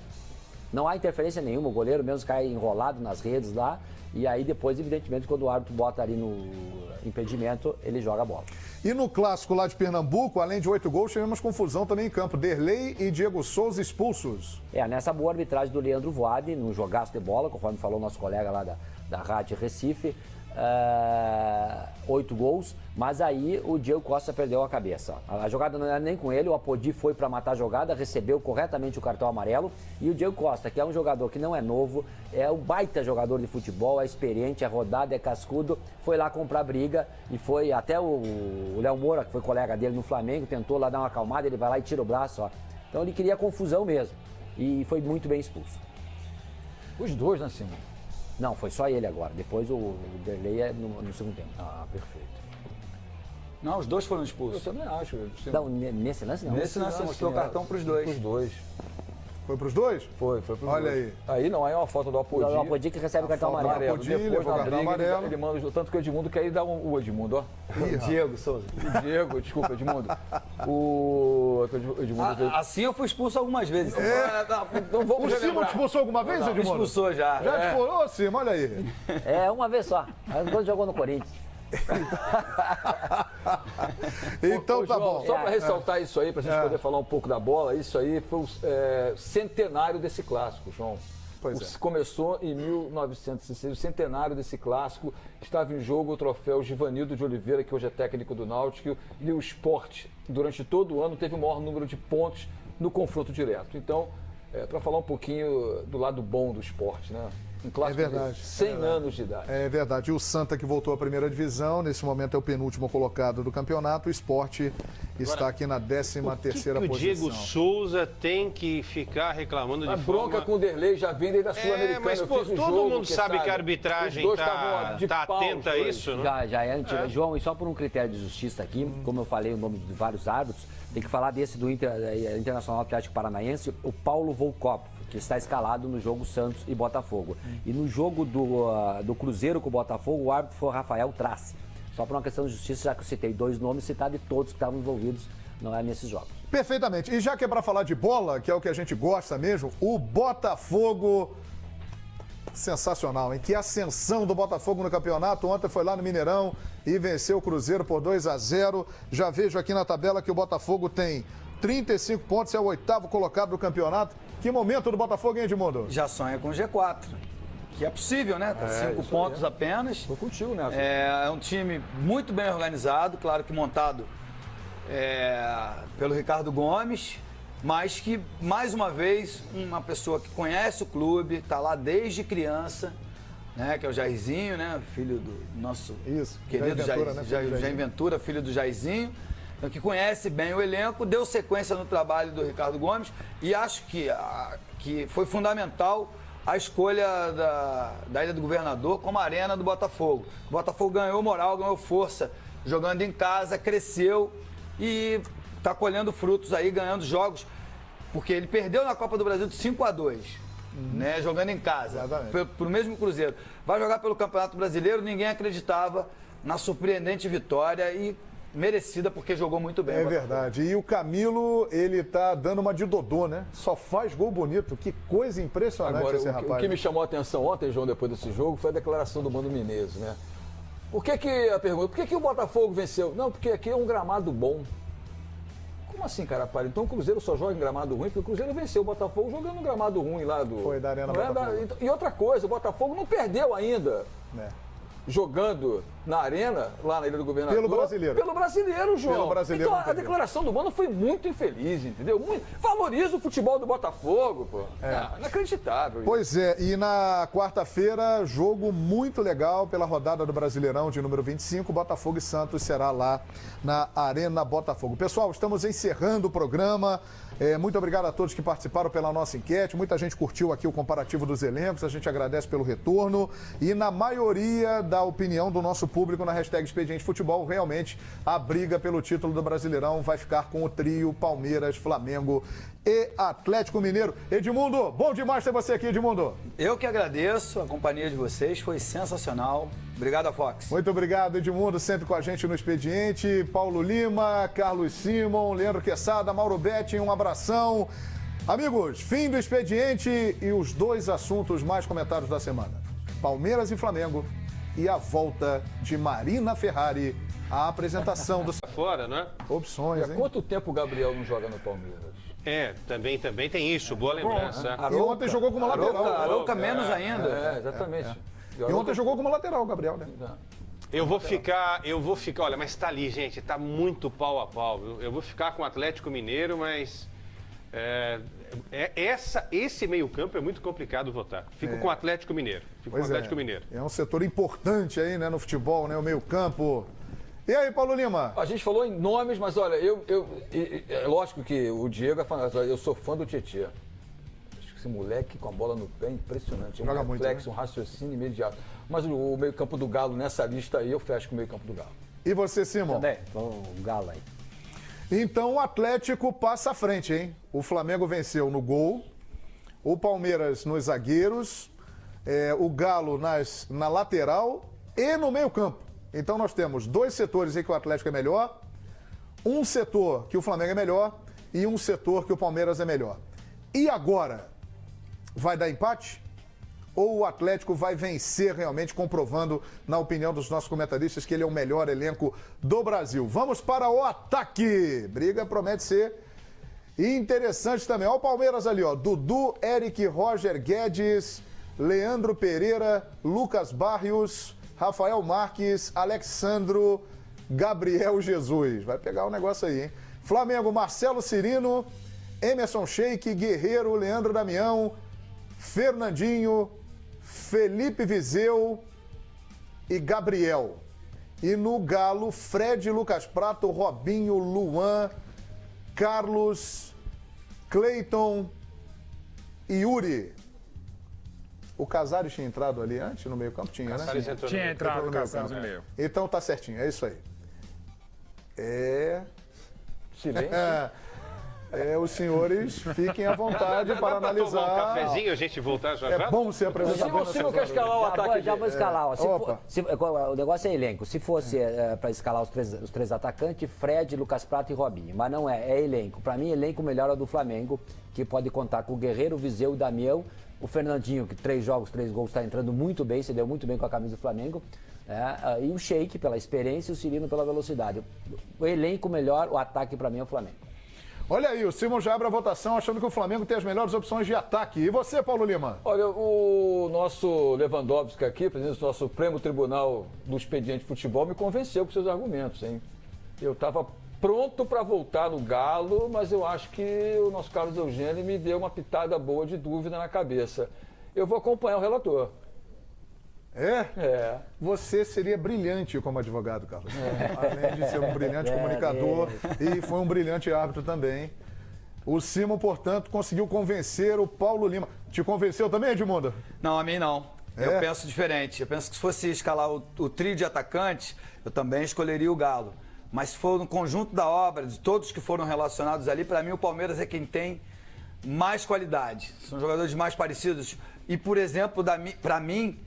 Não há interferência nenhuma, o goleiro mesmo cai enrolado nas redes lá, e aí depois, evidentemente, quando o árbitro bota ali no impedimento, ele joga a bola. E no clássico lá de Pernambuco, além de 8 gols, tivemos confusão também em campo. Derlei e Diego Souza expulsos. Nessa boa arbitragem do Leandro Voade, num jogaço de bola, conforme falou nosso colega lá da Rádio Recife, 8 gols, mas aí o Diego Costa perdeu a cabeça. A jogada não era nem com ele, o Apodi foi para matar a jogada, recebeu corretamente o cartão amarelo, e o Diego Costa, que é um jogador que não é novo, é um baita jogador de futebol, é experiente, é rodado, é cascudo, foi lá comprar briga e foi até o Léo Moura, que foi colega dele no Flamengo, tentou lá dar uma acalmada, ele vai lá e tira o braço, ó. Então ele queria confusão mesmo e foi muito bem expulso. Os dois, né, Simão? Não, foi só ele agora. Depois o Derlei é no segundo tempo. Ah, perfeito. Não, os dois foram expulsos. Eu também acho. Não, nesse lance não. Nesse lance, você mostrou o cartão para os dois. Os dois. Foi pros dois? Foi pros dois. Olha aí. Aí não, aí é uma foto do Apodi. O Apodi que recebe o cartão foto do amarelo. Apodi, Depois, levou o na cartão briga, amarelo. ele manda, tanto que o Edmundo quer ir dar o Edmundo, ó. Diego Souza. O Diego, desculpa, Edmundo. O Edmundo... Assim eu fui expulso algumas vezes. Então vamos O Simon te relembrar. expulsou alguma vez, Me Edmundo? expulsou já. Já te expulsou? Ô, Simon, olha aí. Uma vez só. Aí quando jogou no Corinthians. Então tá João, bom. só para ressaltar isso aí, para a gente poder falar um pouco da bola, isso aí foi o centenário desse clássico, João. Pois é. Começou em 1906, o centenário desse clássico. Estava em jogo o troféu Givanildo de Oliveira, que hoje é técnico do Náutico, e o Sport, durante todo o ano, teve o maior número de pontos no confronto direto. Então, para falar um pouquinho do lado bom do esporte, né? Um clássico verdade, de 100 anos de idade. É verdade. E o Santa, que voltou à primeira divisão, nesse momento é o penúltimo colocado do campeonato. O Sport está aqui na 13ª posição. O Diego Souza tem que ficar reclamando de A bronca com o Derlei já vem desde a Sul-Americana. mas Eu pô, fiz o todo jogo, mundo sabe que a arbitragem os dois estavam de tá pau, atenta a os dois. isso, né? Já é antigo. João, e só por um critério de justiça aqui, como eu falei o nome de vários árbitros, tem que falar desse do Internacional Atlético Paranaense, o Paulo Volkop, que está escalado no jogo Santos e Botafogo. E no jogo do Cruzeiro com o Botafogo, o árbitro foi o Rafael Trace. Só por uma questão de justiça, já que eu citei 2 nomes, citar de todos que estavam envolvidos nesses jogos. Perfeitamente. E já que é para falar de bola, que é o que a gente gosta mesmo, o Botafogo... Sensacional, hein? Que ascensão do Botafogo no campeonato. Ontem foi lá no Mineirão e venceu o Cruzeiro por 2-0. Já vejo aqui na tabela que o Botafogo tem 35 pontos, é o 8º colocado do campeonato. Que momento do Botafogo, hein, Edmundo? Já sonha com G4. Que é possível, né? Tá 5 pontos apenas. Estou contigo, né? É um time muito bem organizado, claro que montado pelo Ricardo Gomes, mas que, mais uma vez, uma pessoa que conhece o clube, está lá desde criança, né? Que é o Jairzinho, né? Filho do nosso querido Jair Ventura, filho do Jairzinho. Então, que conhece bem o elenco, deu sequência no trabalho do Ricardo Gomes e acho que foi fundamental a escolha da Ilha do Governador como arena do Botafogo. O Botafogo ganhou moral, ganhou força, jogando em casa, cresceu e está colhendo frutos aí, ganhando jogos, porque ele perdeu na Copa do Brasil de 5-2, né, jogando em casa, pro mesmo Cruzeiro. Vai jogar pelo Campeonato Brasileiro, ninguém acreditava na surpreendente vitória e merecida, porque jogou muito bem. É verdade. E o Camilo, ele tá dando uma de Dodô, né? Só faz gol bonito. Que coisa impressionante. Agora, esse rapaz. O que me chamou a atenção ontem, João, depois desse jogo, foi a declaração do Mano Menezes, né? Por que o Botafogo venceu? Não, porque aqui é um gramado bom. Como assim, cara? Então o Cruzeiro só joga em gramado ruim? Porque o Cruzeiro venceu o Botafogo jogando um gramado ruim lá do... Foi da Arena Botafogo. E outra coisa, o Botafogo não perdeu ainda. Jogando na arena, lá na Ilha do Governador. Pelo brasileiro. Pelo brasileiro, João. Pelo brasileiro. Então a declaração do Mano foi muito infeliz, entendeu? Valoriza o futebol do Botafogo, pô. Inacreditável. Pois é, e na quarta-feira, jogo muito legal pela rodada do Brasileirão de número 25. Botafogo e Santos será lá na Arena Botafogo. Pessoal, estamos encerrando o programa. Muito obrigado a todos que participaram pela nossa enquete. Muita gente curtiu aqui o comparativo dos elencos. A gente agradece pelo retorno. E na maioria da opinião do nosso público na hashtag Expediente Futebol, realmente a briga pelo título do Brasileirão vai ficar com o trio Palmeiras, Flamengo e Atlético Mineiro. Edmundo, bom demais ter você aqui, Edmundo. Eu que agradeço, a companhia de vocês foi sensacional. Obrigado, Fox. Muito obrigado, Edmundo, sempre com a gente no Expediente. Paulo Lima, Carlos Simon, Leandro Quesada, Mauro Betti, um abração. Amigos, fim do expediente e os 2 assuntos mais comentados da semana. Palmeiras e Flamengo e a volta de Marina Ferrari à apresentação do... Fora, né? Opções, Há hein? quanto tempo o Gabriel não joga no Palmeiras? Também tem isso, boa lembrança. E ontem jogou como lateral. Arouca menos ainda. Exatamente. E ontem jogou como lateral, Gabriel, né? Eu vou ficar, olha, mas tá ali, gente, tá muito pau a pau, viu? Eu vou ficar com o Atlético Mineiro, mas esse meio-campo é muito complicado votar. Fico com o Atlético Mineiro. É um setor importante aí, né, no futebol, né, o meio-campo. E aí, Paulo Lima? A gente falou em nomes, mas olha, é lógico que o Diego é fanático, eu sou fã do Tietê. Acho que esse moleque com a bola no pé é impressionante. Joga muito, reflexo, né? um raciocínio imediato. Mas o meio-campo do Galo, nessa lista aí, eu fecho com o meio-campo do Galo. E você, Simon? Também, o Galo aí. Então o Atlético passa à frente, hein? O Flamengo venceu no gol, o Palmeiras nos zagueiros, o Galo na lateral e no meio-campo. Então nós temos 2 setores em que o Atlético é melhor, um setor que o Flamengo é melhor e um setor que o Palmeiras é melhor. E agora? Vai dar empate? Ou o Atlético vai vencer realmente, comprovando, na opinião dos nossos comentaristas, que ele é o melhor elenco do Brasil? Vamos para o ataque! Briga promete ser interessante também. Olha o Palmeiras ali, ó. Dudu, Eric, Roger Guedes, Leandro Pereira, Lucas Barrios, Rafael Marques, Alexandro, Gabriel Jesus. Vai pegar o negócio aí, hein? Flamengo, Marcelo Cirino, Emerson Sheik, Guerreiro, Leandro Damião, Fernandinho, Felipe Viseu e Gabriel. E no Galo, Fred, Lucas Prato, Robinho, Luan, Carlos, Cleiton e Yuri. O Casares tinha entrado ali antes, no meio-campo? Tinha, né? Tinha entrado o Casares no meio. Então tá certinho, é isso aí. Silêncio. Os senhores fiquem à vontade para analisar. Tomar um cafezinho, a gente voltar já. É bom ser apresentador. Se não quer escalar o ataque Já vou escalar. Ó. Opa. O negócio é elenco. Se fosse para escalar os três atacantes, Fred, Lucas Prato e Robinho. Mas não é elenco. Para mim, elenco melhor é o do Flamengo, que pode contar com o Guerreiro, o Viseu, o Damião, o Fernandinho, que 3 jogos, 3 gols, está entrando muito bem, se deu muito bem com a camisa do Flamengo. E o Sheik pela experiência e o Cirino pela velocidade. O elenco melhor, o ataque para mim é o Flamengo. Olha aí, o Simon já abre a votação achando que o Flamengo tem as melhores opções de ataque. E você, Paulo Lima? Olha, o nosso Lewandowski aqui, presidente do nosso Supremo Tribunal do Expediente de Futebol, me convenceu com seus argumentos, hein? Eu estava pronto para voltar no Galo, mas eu acho que o nosso Carlos Eugênio me deu uma pitada boa de dúvida na cabeça. Eu vou acompanhar o relator. É? Você seria brilhante como advogado, Carlos. Além de ser um brilhante comunicador e foi um brilhante árbitro também. O Simon, portanto, conseguiu convencer o Paulo Lima. Te convenceu também, Edmundo? Não, a mim não. Eu penso diferente. Eu penso que se fosse escalar o trio de atacantes, eu também escolheria o Galo. Mas se for no conjunto da obra, de todos que foram relacionados ali, para mim o Palmeiras é quem tem mais qualidade. São jogadores mais parecidos. E, por exemplo, para mim,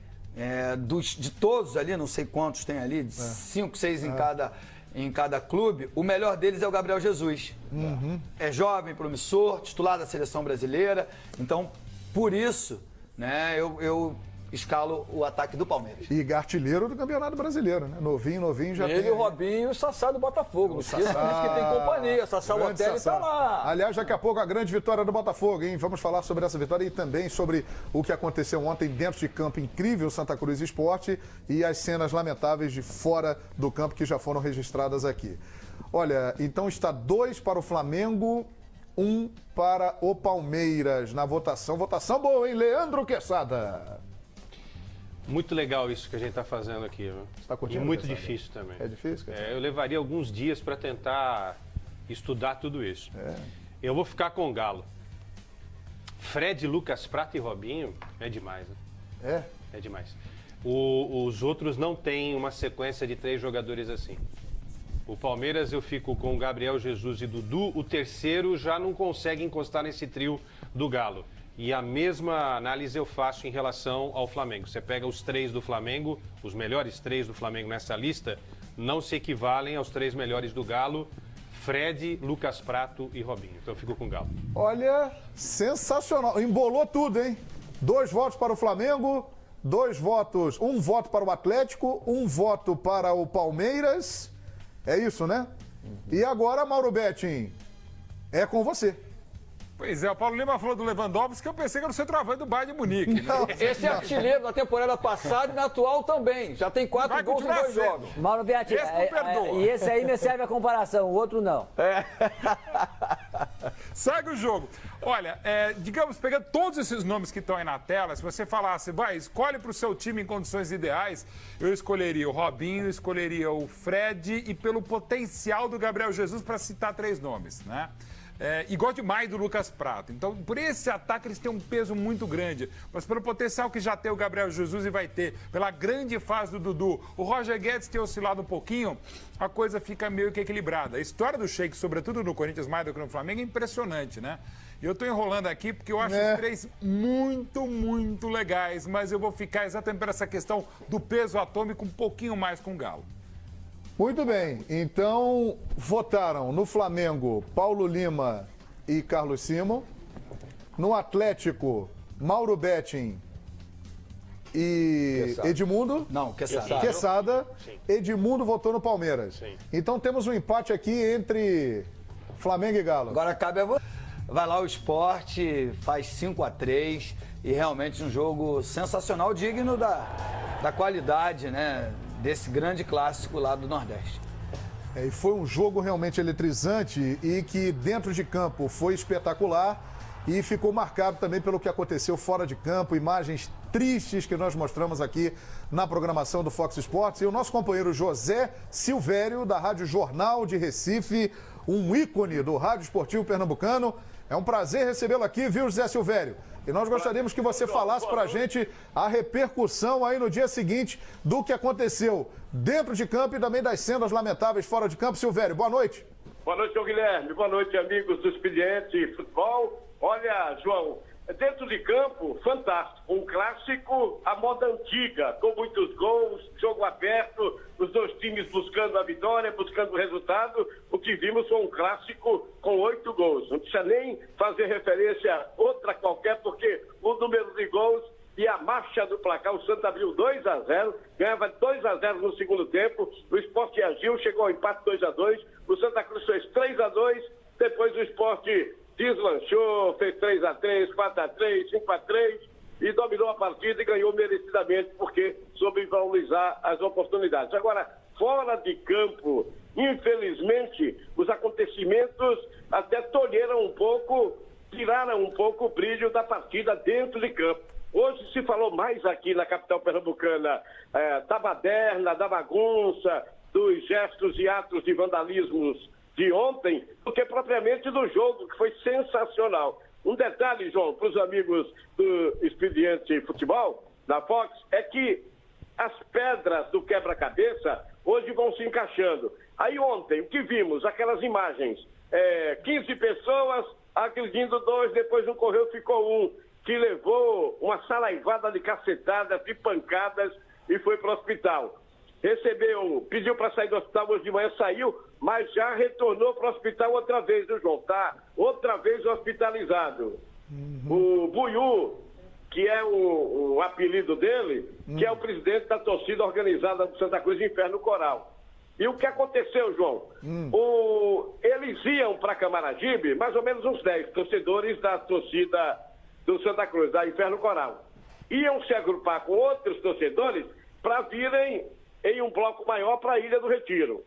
de todos ali, não sei quantos tem ali, de 5, 6 em cada clube, o melhor deles é o Gabriel Jesus. É jovem, promissor, titular da seleção brasileira. Então, por isso, né, eu escalo o ataque do Palmeiras. E artilheiro do Campeonato Brasileiro, né? Novinho já tem. Ele, o Robinho e o Sassá do Botafogo. Não esqueça que tem companhia. Sassá Lotelli tá lá. Aliás, daqui a pouco a grande vitória do Botafogo, hein? Vamos falar sobre essa vitória e também sobre o que aconteceu ontem dentro de campo. Incrível, Santa Cruz Esporte, e as cenas lamentáveis de fora do campo que já foram registradas aqui. Olha, então está 2 para o Flamengo, 1 para o Palmeiras na votação. Votação boa, hein? Leandro Quesada. Muito legal isso que a gente está fazendo aqui. Viu? Você tá curtindo, e muito Quesada? difícil também. É difícil, Quesada? Eu levaria alguns dias para tentar estudar tudo isso. Eu vou ficar com o Galo. Fred, Lucas Prato e Robinho é demais, né? É demais. Os outros não têm uma sequência de 3 jogadores assim. O Palmeiras eu fico com Gabriel Jesus e Dudu. O terceiro já não consegue encostar nesse trio do Galo. E a mesma análise eu faço em relação ao Flamengo. Você pega os 3 do Flamengo, os melhores 3 do Flamengo nessa lista, não se equivalem aos 3 melhores do Galo. Fred, Lucas Prato e Robinho. Então eu fico com o Galo. Olha, sensacional. Embolou tudo, hein? 2 votos para o Flamengo, 2 votos, 1 voto para o Atlético, 1 voto para o Palmeiras. É isso, né? E agora, Mauro Betting, é com você. Pois é, o Paulo Lima falou do Lewandowski, que eu pensei que era o centroavante do Bayern de Munique. Né? Esse é artilheiro da temporada passada e na atual também. Já tem 4 Vai gols em continuar 2 sendo. jogos. Mauro Betti, Esse não perdoa. e esse aí me serve a comparação, o outro não. Segue o jogo. Olha, digamos, pegando todos esses nomes que estão aí na tela, se você falasse, vai, escolhe para o seu time em condições ideais, eu escolheria o Robinho, escolheria o Fred e pelo potencial do Gabriel Jesus, para citar 3 nomes, né? E gosto demais do Lucas Prato. Então, por esse ataque, eles têm um peso muito grande. Mas pelo potencial que já tem o Gabriel Jesus e vai ter, pela grande fase do Dudu, o Roger Guedes tem oscilado um pouquinho, a coisa fica meio que equilibrada. A história do Sheik, sobretudo no Corinthians mais do que no Flamengo, é impressionante, né? E eu tô enrolando aqui porque eu acho os 3 muito, muito legais, mas eu vou ficar exatamente por essa questão do peso atômico um pouquinho mais com o Galo. Muito bem, então votaram no Flamengo Paulo Lima e Carlos Simon, no Atlético Mauro Betting e Quesada. Edmundo. Não, Quesada. Quesada. Sim. Edmundo votou no Palmeiras. Sim. Então temos um empate aqui entre Flamengo e Galo. Agora cabe a você. Vai lá o Sport, faz 5-3 e realmente um jogo sensacional, digno da qualidade, né, desse grande clássico lá do Nordeste. E foi um jogo realmente eletrizante e que dentro de campo foi espetacular e ficou marcado também pelo que aconteceu fora de campo, imagens tristes que nós mostramos aqui na programação do Fox Sports. E o nosso companheiro José Silvério, da Rádio Jornal de Recife, um ícone do rádio esportivo pernambucano. É um prazer recebê-lo aqui, viu, José Silvério? E nós gostaríamos que você falasse pra gente a repercussão aí no dia seguinte do que aconteceu dentro de campo e também das cenas lamentáveis fora de campo. Silvério, boa noite. Boa noite, João Guilherme. Boa noite, amigos do Expediente Futebol. Olha, João, dentro de campo, fantástico. Um clássico à moda antiga, com muitos gols, jogo aberto, os 2 times buscando a vitória, buscando o resultado. O que vimos foi um clássico com 8 gols. Não precisa nem fazer referência a outra qualquer, porque o número de gols e a marcha do placar, o Santos abriu 2-0, ganhava 2-0 no segundo tempo, o Sport agiu, chegou ao empate 2-2, o Santa Cruz fez 3-2, depois o Sport deslanchou, fez 3-3, 4-3, 5-3 e dominou a partida e ganhou merecidamente porque soube valorizar as oportunidades. Agora, fora de campo, infelizmente, os acontecimentos até tolheram um pouco, tiraram um pouco o brilho da partida dentro de campo. Hoje se falou mais aqui na capital pernambucana da baderna, da bagunça, dos gestos e atos de vandalismos de ontem, do que propriamente do jogo, que foi sensacional. Um detalhe, João, para os amigos do Expediente Futebol, da Fox, é que as pedras do quebra-cabeça hoje vão se encaixando. Aí ontem, o que vimos? Aquelas imagens, 15 pessoas agredindo 2, depois um correu, ficou 1, que levou uma saraivada de cacetadas, de pancadas e foi para o hospital. Pediu para sair do hospital hoje de manhã, saiu, mas já retornou para o hospital outra vez, viu, João? Tá outra vez hospitalizado. O Buiú, que é o apelido dele, que é o presidente da torcida organizada do Santa Cruz Inferno Coral. E o que aconteceu, João? Eles iam para Camaragibe, mais ou menos uns 10 torcedores da torcida do Santa Cruz, da Inferno Coral. Iam se agrupar com outros torcedores para virem em um bloco maior para a Ilha do Retiro.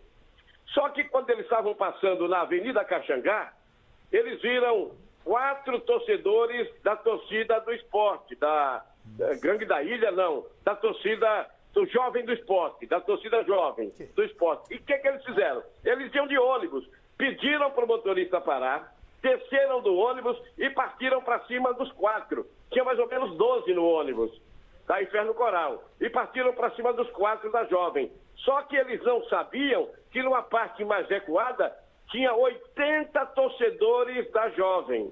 Só que quando eles estavam passando na Avenida Caxangá, eles viram 4 torcedores da torcida do esporte, da Gangue da Ilha, não, da torcida do Jovem do Esporte, da torcida jovem do esporte. E o que eles fizeram? Eles iam de ônibus, pediram para o motorista parar, desceram do ônibus e partiram para cima dos 4. Tinha mais ou menos 12 no ônibus da Inferno Coral. E partiram para cima dos 4 da Jovem. Só que eles não sabiam que numa parte mais recuada tinha 80 torcedores da Jovem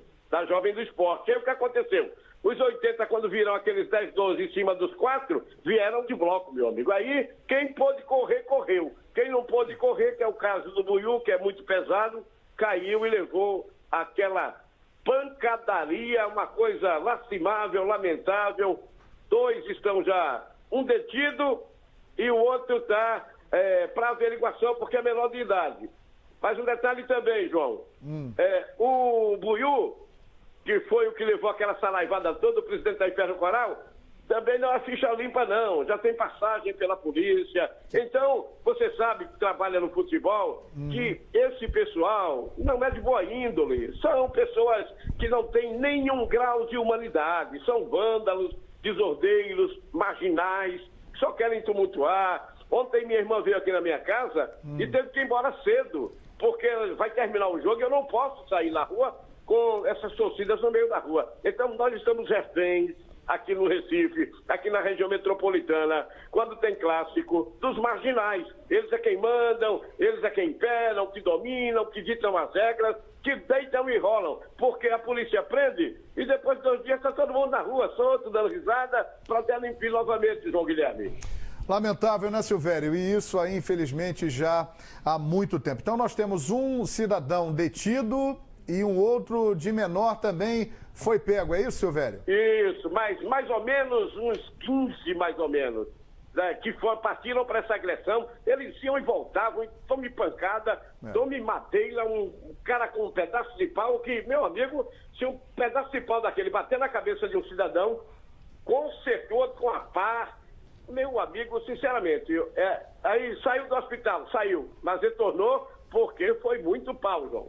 do Esporte. E aí o que aconteceu? Os 80, quando viram aqueles 10, 12 em cima dos 4, vieram de bloco, meu amigo. Aí, quem pôde correr, correu. Quem não pôde correr, que é o caso do Buiú, que é muito pesado, caiu e levou aquela pancadaria, uma coisa lastimável, lamentável. 2 estão já, um detido e o outro está para averiguação porque é menor de idade. Mas um detalhe também, João. O Buiú, que foi o que levou aquela saraivada toda, o presidente da Inferno Coral, também não é ficha limpa, não. Já tem passagem pela polícia. Então, você sabe que trabalha no futebol, que esse pessoal não é de boa índole. São pessoas que não têm nenhum grau de humanidade. São vândalos, desordeiros, marginais, que só querem tumultuar. Ontem minha irmã veio aqui na minha casa e teve que ir embora cedo, porque vai terminar o jogo e eu não posso sair na rua com essas torcidas no meio da rua. Então, nós estamos reféns aqui no Recife, aqui na região metropolitana, quando tem clássico, dos marginais. Eles é quem mandam, eles é quem imperam, que dominam, que ditam as regras, que deitam e rolam, porque a polícia prende e depois de 2 dias está todo mundo na rua, solto, dando risada, para até limpar novamente, João Guilherme. Lamentável, né, Silvério? E isso aí, infelizmente, já há muito tempo. Então, nós temos um cidadão detido e um outro de menor também foi pego. É isso, Silvério? Isso, mas mais ou menos, uns 15 mais ou menos, né, que partiram para essa agressão. Eles iam e voltavam, tome pancada, tome madeira, um cara com um pedaço de pau que, meu amigo, se um pedaço de pau daquele bater na cabeça de um cidadão, consertou com a pá, meu amigo, sinceramente, aí saiu do hospital, mas retornou porque foi muito pau, João.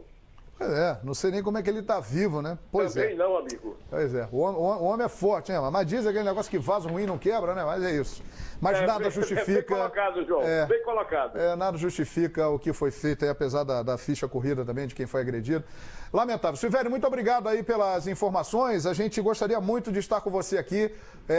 Não sei nem como é que ele tá vivo, né? Pois Também não, amigo. Pois é, o homem é forte, né? Mas diz aquele negócio que vaso ruim não quebra, né? Mas é isso. Mas nada justifica... Bem colocado, João, bem colocado. Nada justifica o que foi feito aí, apesar da ficha corrida também de quem foi agredido. Lamentável. Silvério, muito obrigado aí pelas informações. A gente gostaria muito de estar com você aqui,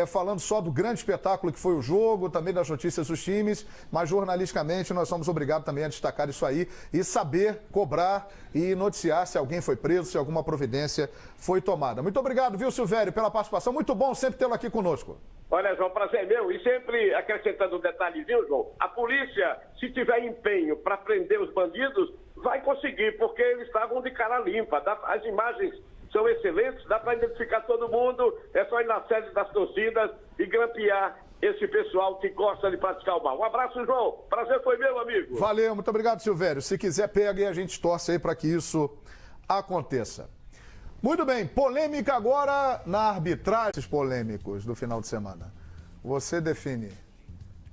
falando só do grande espetáculo que foi o jogo, também das notícias dos times, mas jornalisticamente nós somos obrigados também a destacar isso aí e saber cobrar e noticiar se alguém foi preso, se alguma providência foi tomada. Muito obrigado, viu, Silvério, pela participação. Muito bom sempre tê-lo aqui conosco. Olha, João, prazer meu. E sempre acrescentando um detalhezinho, João, a polícia, se tiver empenho para prender os bandidos, vai conseguir, porque eles estavam de cara limpa. As imagens são excelentes, dá para identificar todo mundo, é só ir na sede das torcidas e grampear esse pessoal que gosta de praticar o mal. Um abraço, João. Prazer foi meu, amigo. Valeu, muito obrigado, Silvério. Se quiser, pega e a gente torce aí para que isso aconteça. Muito bem, polêmica agora na arbitragem. Esses polêmicos do final de semana. Você define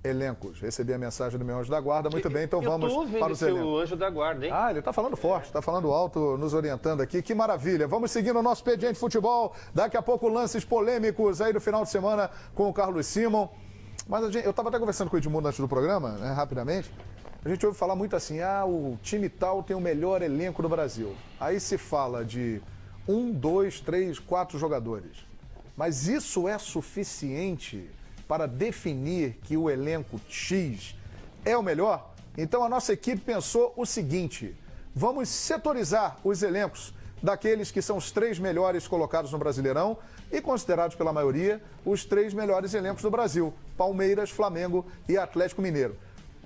elencos. Recebi a mensagem do meu anjo da guarda. Muito bem, então vamos para os elencos. O anjo da guarda, hein? Ele está falando forte, está falando alto, nos orientando aqui. Que maravilha. Vamos seguindo o nosso expediente de futebol. Daqui a pouco lances polêmicos aí do final de semana com o Carlos Simon. Mas eu estava até conversando com o Edmundo antes do programa, né, rapidamente. A gente ouve falar muito assim, o time tal tem o melhor elenco do Brasil. Aí se fala de 1, 2, 3, 4 jogadores. Mas isso é suficiente para definir que o elenco X é o melhor? Então a nossa equipe pensou o seguinte: vamos setorizar os elencos daqueles que são os 3 melhores colocados no Brasileirão e considerados pela maioria os 3 melhores elencos do Brasil: Palmeiras, Flamengo e Atlético Mineiro.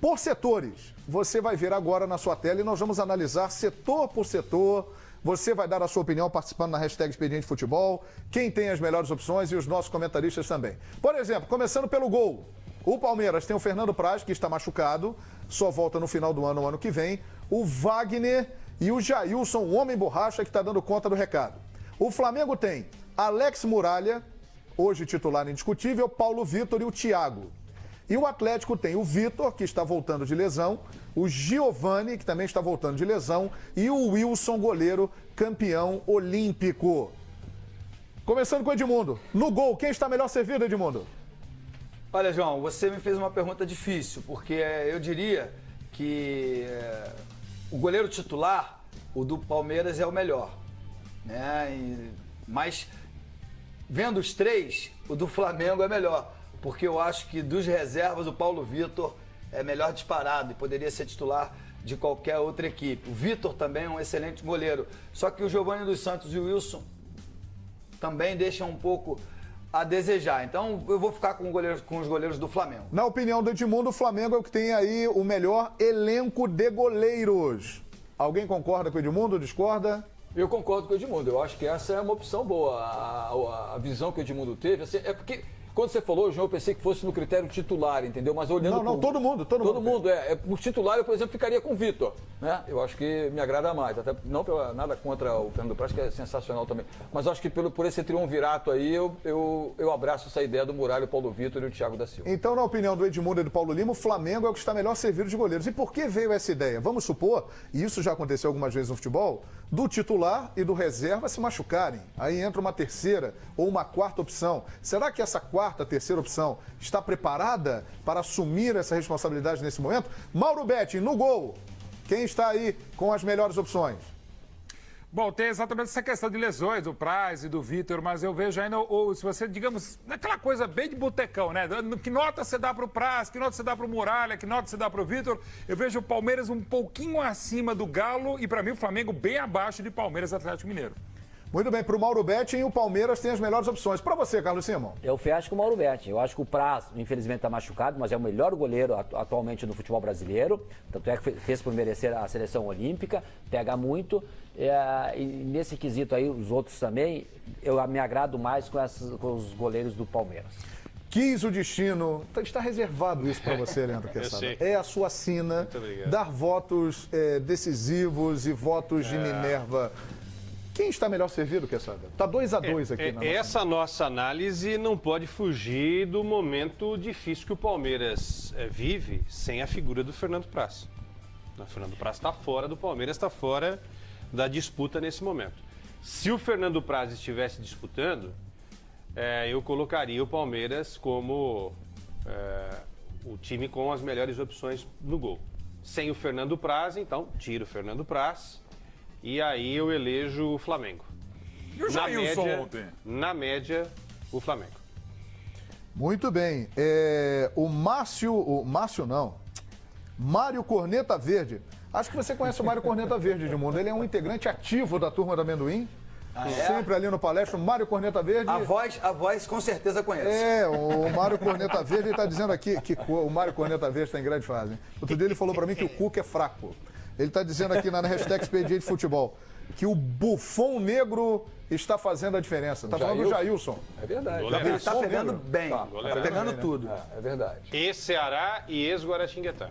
Por setores, você vai ver agora na sua tela e nós vamos analisar setor por setor. Você vai dar a sua opinião participando na hashtag Expediente Futebol, quem tem as melhores opções e os nossos comentaristas também. Por exemplo, começando pelo gol. O Palmeiras tem o Fernando Praz, que está machucado, só volta no final do ano, o ano que vem. O Wagner e o Jailson, o homem borracha, que está dando conta do recado. O Flamengo tem Alex Muralha, hoje titular indiscutível, Paulo Vitor e o Thiago. E o Atlético tem o Vitor, que está voltando de lesão, o Giovani, que também está voltando de lesão, e o Wilson, goleiro, campeão olímpico. Começando com o Edmundo. No gol, quem está melhor servido, Edmundo? Olha, João, você me fez uma pergunta difícil, porque eu diria que o goleiro titular, o do Palmeiras, é o melhor. Né? Mas, vendo os 3, o do Flamengo é melhor. Porque eu acho que dos reservas o Paulo Vitor é melhor disparado e poderia ser titular de qualquer outra equipe. O Vitor também é um excelente goleiro. Só que o Giovani dos Santos e o Wilson também deixam um pouco a desejar. Então eu vou ficar com os goleiros do Flamengo. Na opinião do Edmundo, o Flamengo é o que tem aí o melhor elenco de goleiros. Alguém concorda com o Edmundo ou discorda? Eu concordo com o Edmundo. Eu acho que essa é uma opção boa. A visão que o Edmundo teve, assim, é porque quando você falou, João, eu pensei que fosse no critério titular, entendeu? Mas olhando Não, todo mundo. Todo mundo. O titular, eu, por exemplo, ficaria com o Vitor, né? Eu acho que me agrada mais. Até não nada contra o Fernando Praz, que é sensacional também. Mas eu acho que por esse triunvirato aí, eu abraço essa ideia do Muralha, o Paulo Vitor e o Thiago da Silva. Então, na opinião do Edmundo e do Paulo Lima, o Flamengo é o que está melhor servido de goleiros. E por que veio essa ideia? Vamos supor, e isso já aconteceu algumas vezes no futebol, do titular e do reserva se machucarem. Aí entra uma terceira ou uma quarta opção. Será que essa quarta, terceira opção está preparada para assumir essa responsabilidade nesse momento? Mauro Betti, no gol, quem está aí com as melhores opções? Bom, tem exatamente essa questão de lesões, do Praz e do Vitor, mas eu vejo ainda, se você, digamos, naquela coisa bem de botecão, né? Que nota você dá para o Praz, que nota você dá para o Muralha, que nota você dá para o Vitor. Eu vejo o Palmeiras um pouquinho acima do Galo e, para mim, o Flamengo bem abaixo de Palmeiras e Atlético Mineiro. Muito bem, para o Mauro Betti, o Palmeiras tem as melhores opções. Para você, Carlos Simon? Eu fecho com o Mauro Betti. Eu acho que o Praz, infelizmente, está machucado, mas é o melhor goleiro atualmente no futebol brasileiro. Tanto é que fez por merecer a seleção olímpica, pega muito. E nesse quesito aí, os outros também, eu me agrado mais com os goleiros do Palmeiras. Quis o destino. Está reservado isso para você, Leandro Quesada. É a sua sina dar votos decisivos e votos de Minerva. Quem está melhor servido, Quesada? Está 2-2 aqui. Essa nossa análise não pode fugir do momento difícil que o Palmeiras vive sem a figura do Fernando Praz. O Fernando Praz está fora do Palmeiras, está fora da disputa nesse momento. Se o Fernando Praz estivesse disputando, eu colocaria o Palmeiras como o time com as melhores opções no gol. Sem o Fernando Praz, então, tira o Fernando Praz. E aí eu elejo o Flamengo. E o Jailson ontem? Na média, o Flamengo. Muito bem. Mário Corneta Verde. Acho que você conhece o Mário Corneta Verde, Edmundo. Ele é um integrante ativo da Turma da Amendoim. Sempre ali no palestra, o Mário Corneta Verde. A voz com certeza conhece. O Mário Corneta Verde, ele está dizendo aqui que o Mário Corneta Verde está em grande fase. Hein? Outro dia ele falou para mim que o Cuca é fraco. Ele está dizendo aqui na hashtag Expediente Futebol que o Buffon negro está fazendo a diferença. Está falando do Jailson. É verdade. Ele está pegando bem. Está pegando tudo. É verdade. Ex-Ceará e ex-Guaratinguetá.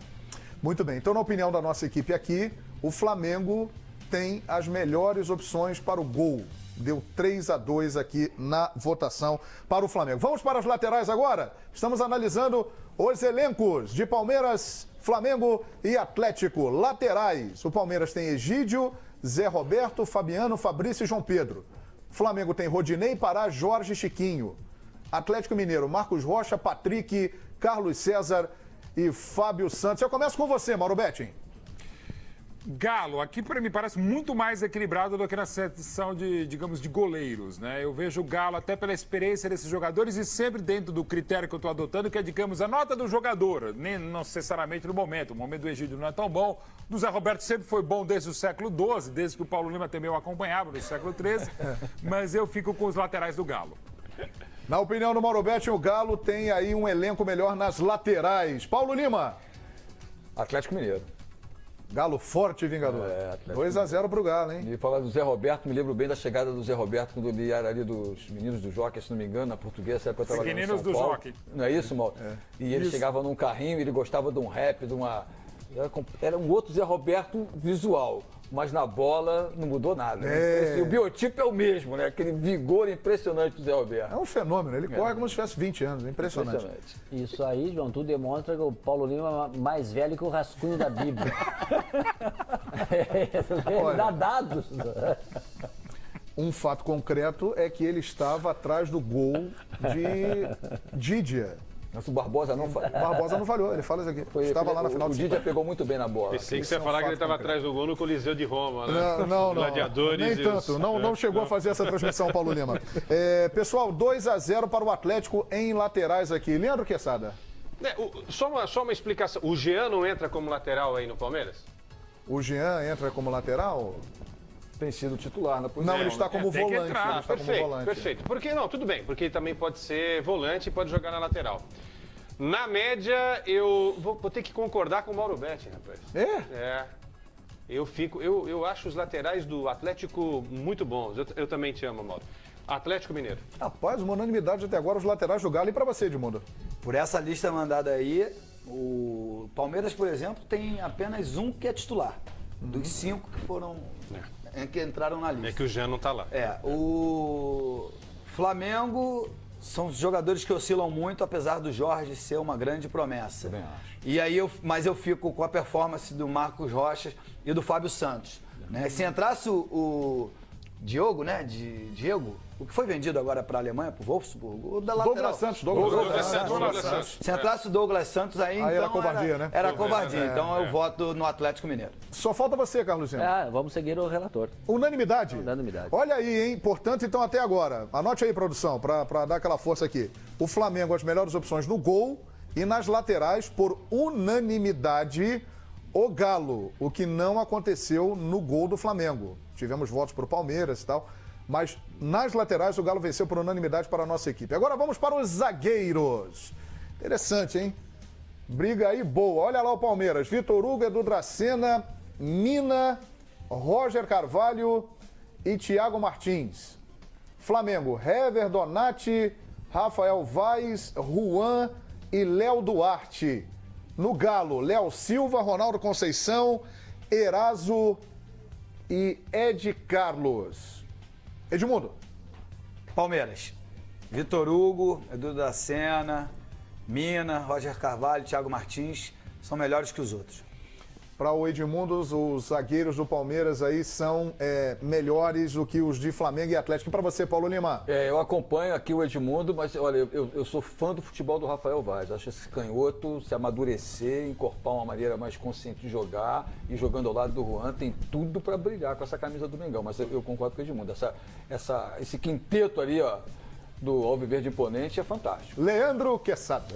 Muito bem. Então, na opinião da nossa equipe aqui, o Flamengo tem as melhores opções para o gol. Deu 3-2 aqui na votação para o Flamengo. Vamos para as laterais agora? Estamos analisando os elencos de Palmeiras, Flamengo e Atlético. Laterais. O Palmeiras tem Egídio, Zé Roberto, Fabiano, Fabrício e João Pedro. Flamengo tem Rodinei, Pará, Jorge e Chiquinho. Atlético Mineiro, Marcos Rocha, Patrick, Carlos César e Fábio Santos. Eu começo com você, Mauro Betting. Galo, aqui para mim parece muito mais equilibrado do que na seção de, digamos, de goleiros, né? Eu vejo o Galo até pela experiência desses jogadores e sempre dentro do critério que eu estou adotando, que é, digamos, a nota do jogador, nem não necessariamente no momento. O momento do Egídio não é tão bom. Do Zé Roberto sempre foi bom desde o século XII, desde que o Paulo Lima também o acompanhava no século XIII, mas eu fico com os laterais do Galo. Na opinião do Mauro Betting, o Galo tem aí um elenco melhor nas laterais. Paulo Lima. Atlético Mineiro. Galo forte e vingador. 2-0 pro Galo, hein? E falar do Zé Roberto, me lembro bem da chegada do Zé Roberto quando ele era ali dos meninos do Jockey, se não me engano, na portuguesa, época eu trabalhava em São Paulo. Meninos do Jockey. Não é isso, Mauro? E ele chegava num carrinho, ele gostava de um rap, de uma... Era um outro Zé Roberto visual, mas na bola não mudou nada. Né? O biotipo é o mesmo, né? Aquele vigor impressionante do Zé Roberto. É um fenômeno, ele corre como se tivesse 20 anos, impressionante. Isso aí, João, tudo demonstra que o Paulo Lima é mais velho que o rascunho da Bíblia. Ele dá dados. Um fato concreto é que ele estava atrás do gol de Didia. Mas o Barbosa não falhou. Barbosa não falhou, ele fala isso aqui. Estava lá na final do Didia pegou muito bem na bola. Pensei que você ia falar que ele estava atrás do gol no Coliseu de Roma, né? Não. Gladiadores. Nem tanto. Não chegou a fazer essa transmissão, Paulo Lima. Pessoal, 2-0 para o Atlético em laterais aqui. Leandro Quesada. Só uma explicação. O Jean não entra como lateral aí no Palmeiras? O Jean entra como lateral? tem sido titular na posição. Não, ele está como tem que volante. entrar. Ele está como volante. Perfeito. Porque não, tudo bem, porque ele também pode ser volante e pode jogar na lateral. Na média, eu vou ter que concordar com o Mauro Betti, rapaz. Eu acho os laterais do Atlético muito bons. Eu também te amo, Mauro. Atlético Mineiro. Rapaz, uma unanimidade até agora, os laterais do Galo. E pra você, Edmundo? Por essa lista mandada aí, o Palmeiras, por exemplo, tem apenas um que é titular. Dos 5 que foram. Que entraram na lista. É que o Jean não tá lá. O Flamengo são jogadores que oscilam muito, apesar do Jorge ser uma grande promessa. Também acho. E aí mas eu fico com a performance do Marcos Rocha e do Fábio Santos. Né? Se entrasse o Diogo, né? Diego, o que foi vendido agora para a Alemanha, para o Wolfsburg, o da lateral. Douglas Santos. Se entrasse o Douglas Santos aí então era covardia, né? Era covardia. Então eu voto no Atlético Mineiro. Só falta você, Carlosinho. Vamos seguir o relator. Unanimidade? Unanimidade. Olha aí, hein? Portanto, então, até agora. Anote aí, produção, para dar aquela força aqui. O Flamengo, as melhores opções no gol e nas laterais, por unanimidade, o Galo. O que não aconteceu no gol do Flamengo. Tivemos votos para o Palmeiras e tal. Mas nas laterais, o Galo venceu por unanimidade para a nossa equipe. Agora vamos para os zagueiros. Interessante, hein? Briga aí boa. Olha lá o Palmeiras. Vitor Hugo, Edu Dracena, Mina, Roger Carvalho e Thiago Martins. Flamengo, Hever, Donati, Rafael Vaz, Juan e Léo Duarte. No Galo, Léo Silva, Ronaldo Conceição, Eraso e Ed Carlos. Edmundo. Palmeiras. Vitor Hugo, Edu Dracena, Mina, Roger Carvalho, Thiago Martins são melhores que os outros. Para o Edmundo, os zagueiros do Palmeiras aí são melhores do que os de Flamengo e Atlético. E para você, Paulo Lima? Eu acompanho aqui o Edmundo, mas olha, eu sou fã do futebol do Rafael Vaz. Acho esse canhoto se amadurecer, encorpar uma maneira mais consciente de jogar e jogando ao lado do Juan, tem tudo para brilhar com essa camisa do Mengão. Mas eu concordo com o Edmundo. Esse quinteto ali, ó, do Alviverde Imponente é fantástico. Leandro Quesada.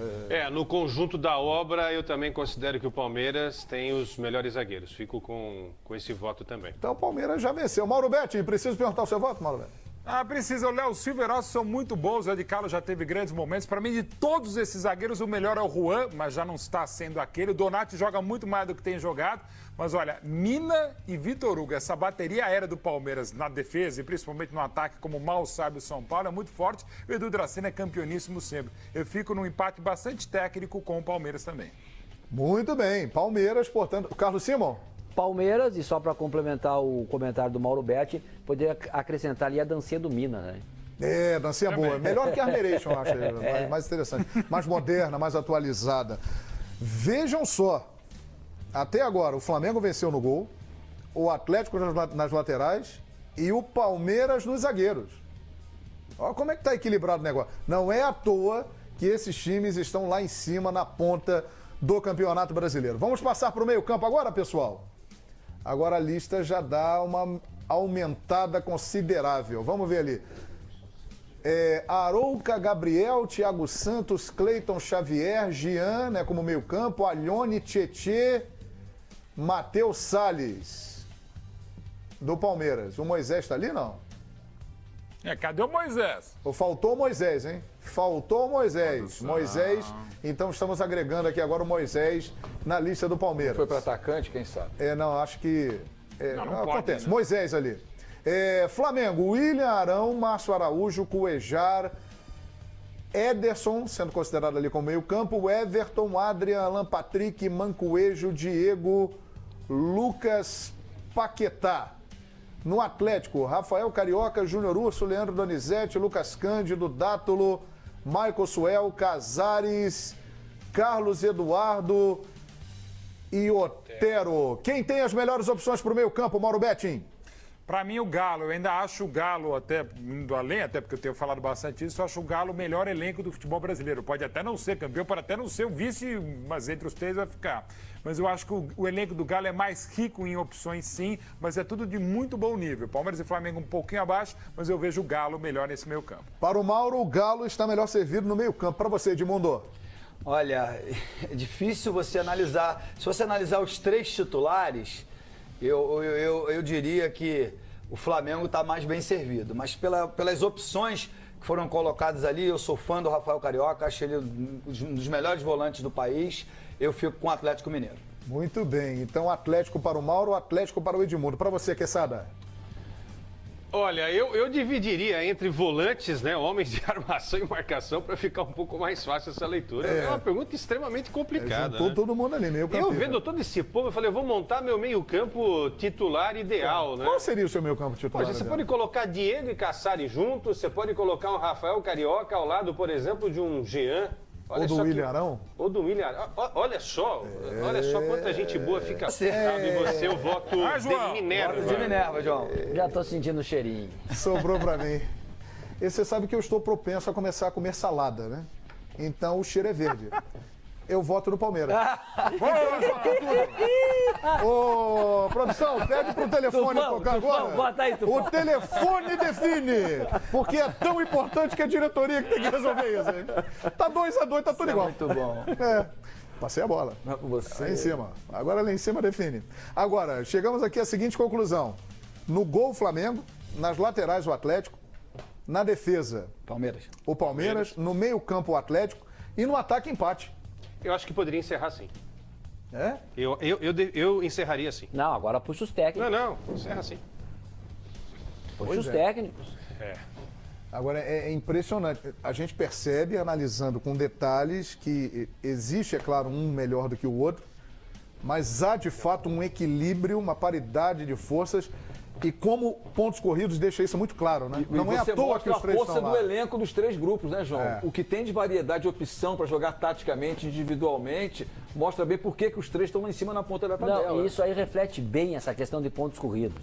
No conjunto da obra, eu também considero que o Palmeiras tem os melhores zagueiros. Fico com esse voto também. Então o Palmeiras já venceu. Mauro Betti, preciso perguntar o seu voto, Mauro Betti? Precisa. O Léo Silva e Eraso são muito bons. O Ed Carlos já teve grandes momentos. Para mim, de todos esses zagueiros, o melhor é o Juan, mas já não está sendo aquele. O Donati joga muito mais do que tem jogado. Mas olha, Mina e Vitor Hugo, essa bateria aérea do Palmeiras na defesa e principalmente no ataque, como mal sabe o São Paulo, é muito forte. O Edu Dracena é campeoníssimo sempre. Eu fico num empate bastante técnico com o Palmeiras também. Muito bem. Palmeiras, portanto. Carlos Simon? Palmeiras, e só para complementar o comentário do Mauro Betti, poderia acrescentar ali a dancinha do Mina, né? Dancinha boa. Melhor que a Armeration, acho. Mais interessante. Mais moderna, mais atualizada. Vejam só. Até agora, o Flamengo venceu no gol, o Atlético nas laterais e o Palmeiras nos zagueiros. Olha como é que está equilibrado o negócio. Não é à toa que esses times estão lá em cima, na ponta do Campeonato Brasileiro. Vamos passar para o meio-campo agora, pessoal? Agora a lista já dá uma aumentada considerável. Vamos ver ali. Arouca, Gabriel, Thiago Santos, Cleiton Xavier, Jean, né, como meio-campo, Alhone, Tietê, Matheus Salles, do Palmeiras. O Moisés está ali, não? Cadê o Moisés? Faltou o Moisés, hein? Faltou o Moisés. Moisés, então estamos agregando aqui agora o Moisés na lista do Palmeiras. Foi para atacante, quem sabe? Não, acho que... não acontece. Pode, né? Moisés ali. Flamengo, William Arão, Márcio Araújo, Cuejar, Ederson, sendo considerado ali como meio-campo, Everton, Adrian, Alan Patrick, Mancoejo, Diego, Lucas Paquetá. No Atlético, Rafael Carioca, Júnior Urso, Leandro Donizete, Lucas Cândido, Dátulo, Michael Suel, Casares, Carlos Eduardo e Otero. Quem tem as melhores opções para o meio-campo, Mauro Betting? Para mim, o Galo, eu ainda acho o Galo, até indo além, até porque eu tenho falado bastante isso, eu acho o Galo o melhor elenco do futebol brasileiro. Pode até não ser campeão, pode até não ser o vice, mas entre os três vai ficar. Mas eu acho que o elenco do Galo é mais rico em opções, sim, mas é tudo de muito bom nível. Palmeiras e Flamengo um pouquinho abaixo, mas eu vejo o Galo melhor nesse meio campo. Para o Mauro, o Galo está melhor servido no meio campo. Para você, Edmundo? Olha, é difícil você analisar. Se você analisar os três titulares, eu diria que o Flamengo está mais bem servido. Mas pelas opções que foram colocadas ali, eu sou fã do Rafael Carioca, acho ele um dos melhores volantes do país. Eu fico com o Atlético Mineiro. Muito bem. Então, Atlético para o Mauro, Atlético para o Edmundo. Para você, Quesada. Olha, eu dividiria entre volantes, né, homens de armação e marcação, para ficar um pouco mais fácil essa leitura. É uma pergunta extremamente complicada. Juntou todo mundo ali, meio campo. Eu vendo todo esse povo, eu falei, eu vou montar meu meio-campo titular ideal, né? Qual seria o seu meio-campo titular? Poxa, você pode colocar Diego e Cassari juntos, você pode colocar um Rafael Carioca ao lado, por exemplo, de um Jean. Ou do William Arão? Ou do William Arão. Olha só quanta gente boa fica acertado em você. Eu voto de Minerva. De Minerva, João. Já tô sentindo o cheirinho. Sobrou pra mim. E você sabe que eu estou propenso a começar a comer salada, né? Então o cheiro é verde. Eu voto no Palmeiras. Ô, produção, pede pro telefone tocar agora. Bota aí, Tufão. O telefone define. Porque é tão importante que a diretoria que tem que resolver isso. Hein? Tá 2-2, tá tudo igual. Muito bom. Passei a bola. Você... Lá em cima. Agora lá em cima define. Agora, chegamos aqui à seguinte conclusão. No gol, o Flamengo. Nas laterais, o Atlético. Na defesa, Palmeiras. o Palmeiras. No meio-campo, o Atlético. E no ataque, empate. Eu acho que poderia encerrar assim. É? Eu encerraria assim. Não, agora puxa os técnicos. Não, encerra assim. Puxa os técnicos. Agora, é impressionante. A gente percebe, analisando com detalhes, que existe, é claro, um melhor do que o outro, mas há, de fato, um equilíbrio, uma paridade de forças. E como pontos corridos deixa isso muito claro, né? Não é à toa que os três estão lá. A força do elenco dos três grupos, né, João? O que tem de variedade de opção para jogar taticamente, individualmente, mostra bem por que os três estão lá em cima na ponta da tabela. Não, e isso aí reflete bem essa questão de pontos corridos.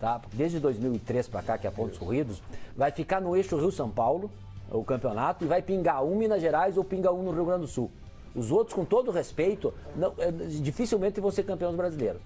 Tá? Desde 2003 para cá, que é pontos corridos, vai ficar no eixo Rio-São Paulo, o campeonato, e vai pingar um em Minas Gerais ou pingar um no Rio Grande do Sul. Os outros, com todo respeito, dificilmente vão ser campeão brasileiro.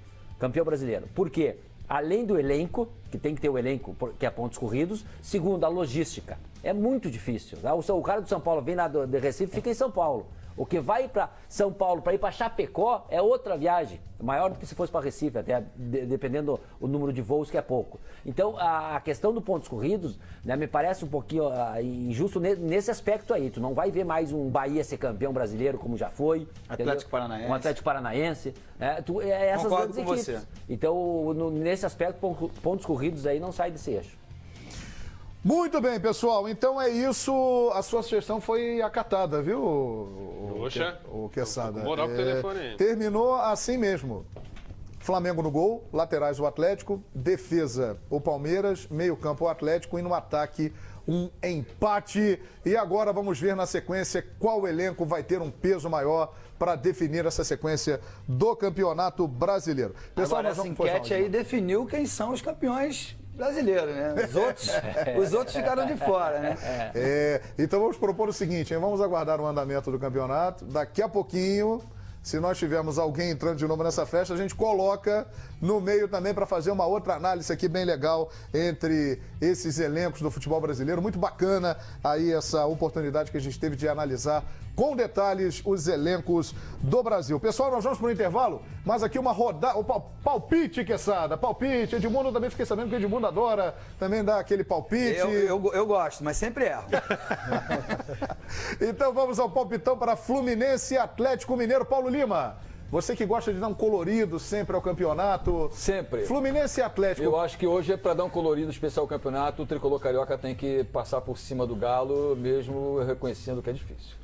Por quê? Além do elenco, que tem que ter o elenco, que é pontos corridos. Segundo, a logística. É muito difícil. Tá? O cara do São Paulo vem lá de Recife, fica em São Paulo. O que vai para São Paulo para ir para Chapecó é outra viagem. Maior do que se fosse para Recife, até dependendo o número de voos, que é pouco. Então, a questão dos pontos corridos, né, me parece um pouquinho injusto nesse aspecto aí. Tu não vai ver mais um Bahia ser campeão brasileiro, como já foi. Atlético Paranaense. Um Atlético Paranaense. Essas Concordo grandes com equipes. você. Então, nesse aspecto, pontos corridos aí não saem desse eixo. Muito bem, pessoal. Então é isso. A sua sugestão foi acatada, viu, Poxa, o Quesada? moral com o telefone aí. Terminou assim mesmo. Flamengo no gol, laterais o Atlético, defesa o Palmeiras, meio-campo o Atlético e no ataque um empate. E agora vamos ver na sequência qual elenco vai ter um peso maior para definir essa sequência do Campeonato Brasileiro. Pessoal, agora, essa enquete aí definiu quem são os campeões brasileiros, né? Os outros ficaram de fora, né? Então vamos propor o seguinte, hein? Vamos aguardar o andamento do campeonato. Daqui a pouquinho, se nós tivermos alguém entrando de novo nessa festa, a gente coloca no meio também para fazer uma outra análise aqui bem legal entre esses elencos do futebol brasileiro. Muito bacana aí essa oportunidade que a gente teve de analisar com detalhes os elencos do Brasil. Pessoal, nós vamos para o intervalo, mas aqui uma rodada, palpite, Quesada, palpite. Edmundo, também fiquei sabendo que o Edmundo adora também dar aquele palpite. Eu gosto, mas sempre erro. Então vamos ao palpitão para Fluminense e Atlético Mineiro. Paulo Lima, você que gosta de dar um colorido sempre ao campeonato. Sempre. Fluminense e Atlético. Eu acho que hoje é para dar um colorido especial ao campeonato. O tricolor carioca tem que passar por cima do Galo, mesmo reconhecendo que é difícil.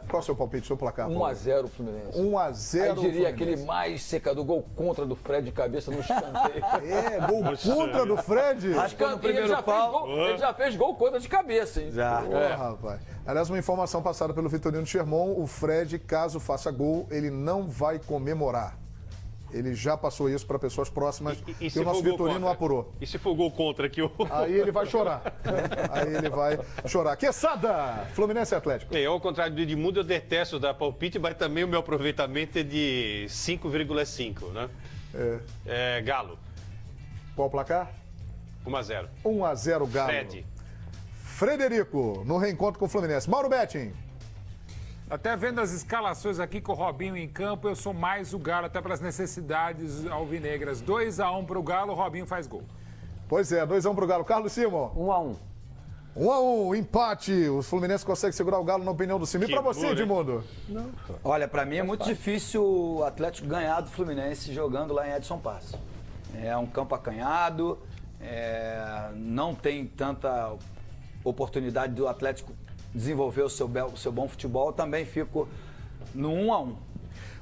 Qual é o seu palpite, seu placar? 1-0 o Fluminense. 1-0 Aí diria aquele mais secador, gol contra do Fred de cabeça no escanteio. Gol contra do Fred? Acho que no primeiro pau. Ele já fez gol contra de cabeça, hein? Já. Rapaz. Aliás, uma informação passada pelo Vitorino Sherman, o Fred, caso faça gol, ele não vai comemorar. Ele já passou isso para pessoas próximas e o nosso Vitorino não apurou. E se for gol contra aqui? Aí ele vai chorar. Aí ele vai chorar. Quesada! Fluminense e Atlético. Ao contrário do Edmundo, eu detesto dar palpite, mas também o meu aproveitamento é de 5,5, né? Galo. Qual o placar? 1-0. 1-0 Galo. Fred. Frederico, no reencontro com o Fluminense. Mauro Betting. Até vendo as escalações aqui com o Robinho em campo, eu sou mais o Galo, até pelas necessidades alvinegras. 2-1 para o Galo, o Robinho faz gol. Pois é, 2-1 pro Galo. Carlos Simon. 1-1. 1-1, empate. O Fluminense consegue segurar o Galo na opinião do Simon. E pra você, Edmundo? Olha, pra mim é muito difícil o Atlético ganhar do Fluminense jogando lá em Edson Passo. É um campo acanhado, não tem tanta oportunidade do Atlético desenvolver o seu bom futebol. Também fico no 1-1.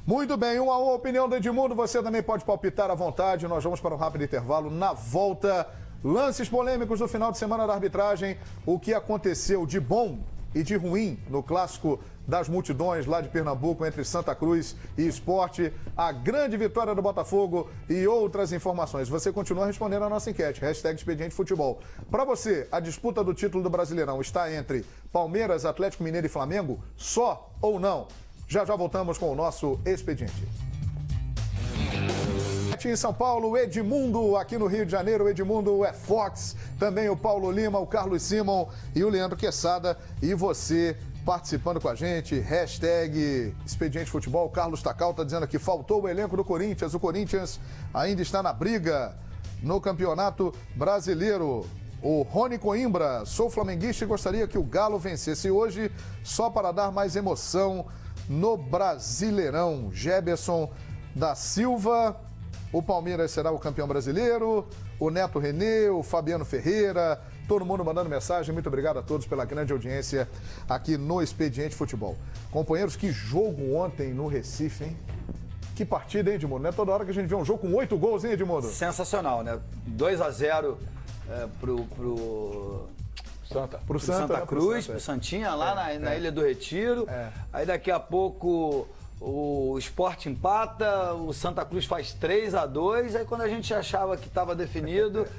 Muito bem, 1-1, opinião do Edmundo. Você também pode palpitar à vontade. Nós vamos para um rápido intervalo. Na volta, lances polêmicos do final de semana da arbitragem. O que aconteceu de bom e de ruim no clássico das multidões lá de Pernambuco entre Santa Cruz e Sport, a grande vitória do Botafogo e outras informações. Você continua respondendo a nossa enquete, hashtag Expediente Futebol. Para você, a disputa do título do Brasileirão está entre Palmeiras, Atlético Mineiro e Flamengo? Só ou não? Já voltamos com o nosso Expediente. Em São Paulo, Edmundo, aqui no Rio de Janeiro, o Edmundo é Fox, também o Paulo Lima, o Carlos Simon e o Leandro Quesada. E você participando com a gente, hashtag Expediente Futebol. Carlos Tacal está dizendo aqui, faltou o elenco do Corinthians. O Corinthians ainda está na briga no Campeonato Brasileiro. O Rony Coimbra, sou flamenguista e gostaria que o Galo vencesse hoje só para dar mais emoção no Brasileirão. Geberson da Silva, o Palmeiras será o campeão brasileiro. O Neto Renê, o Fabiano Ferreira, todo mundo mandando mensagem. Muito obrigado a todos pela grande audiência aqui no Expediente Futebol. Companheiros, que jogo ontem no Recife, hein? Que partida, hein, Edmundo? Não é toda hora que a gente vê um jogo com 8 gols, hein, Edmundo? Sensacional, né? 2-0 pro Santa Cruz, pro Santinha, lá na Ilha do Retiro. Aí daqui a pouco o Sport empata, o Santa Cruz faz 3-2. Aí quando a gente achava que estava definido,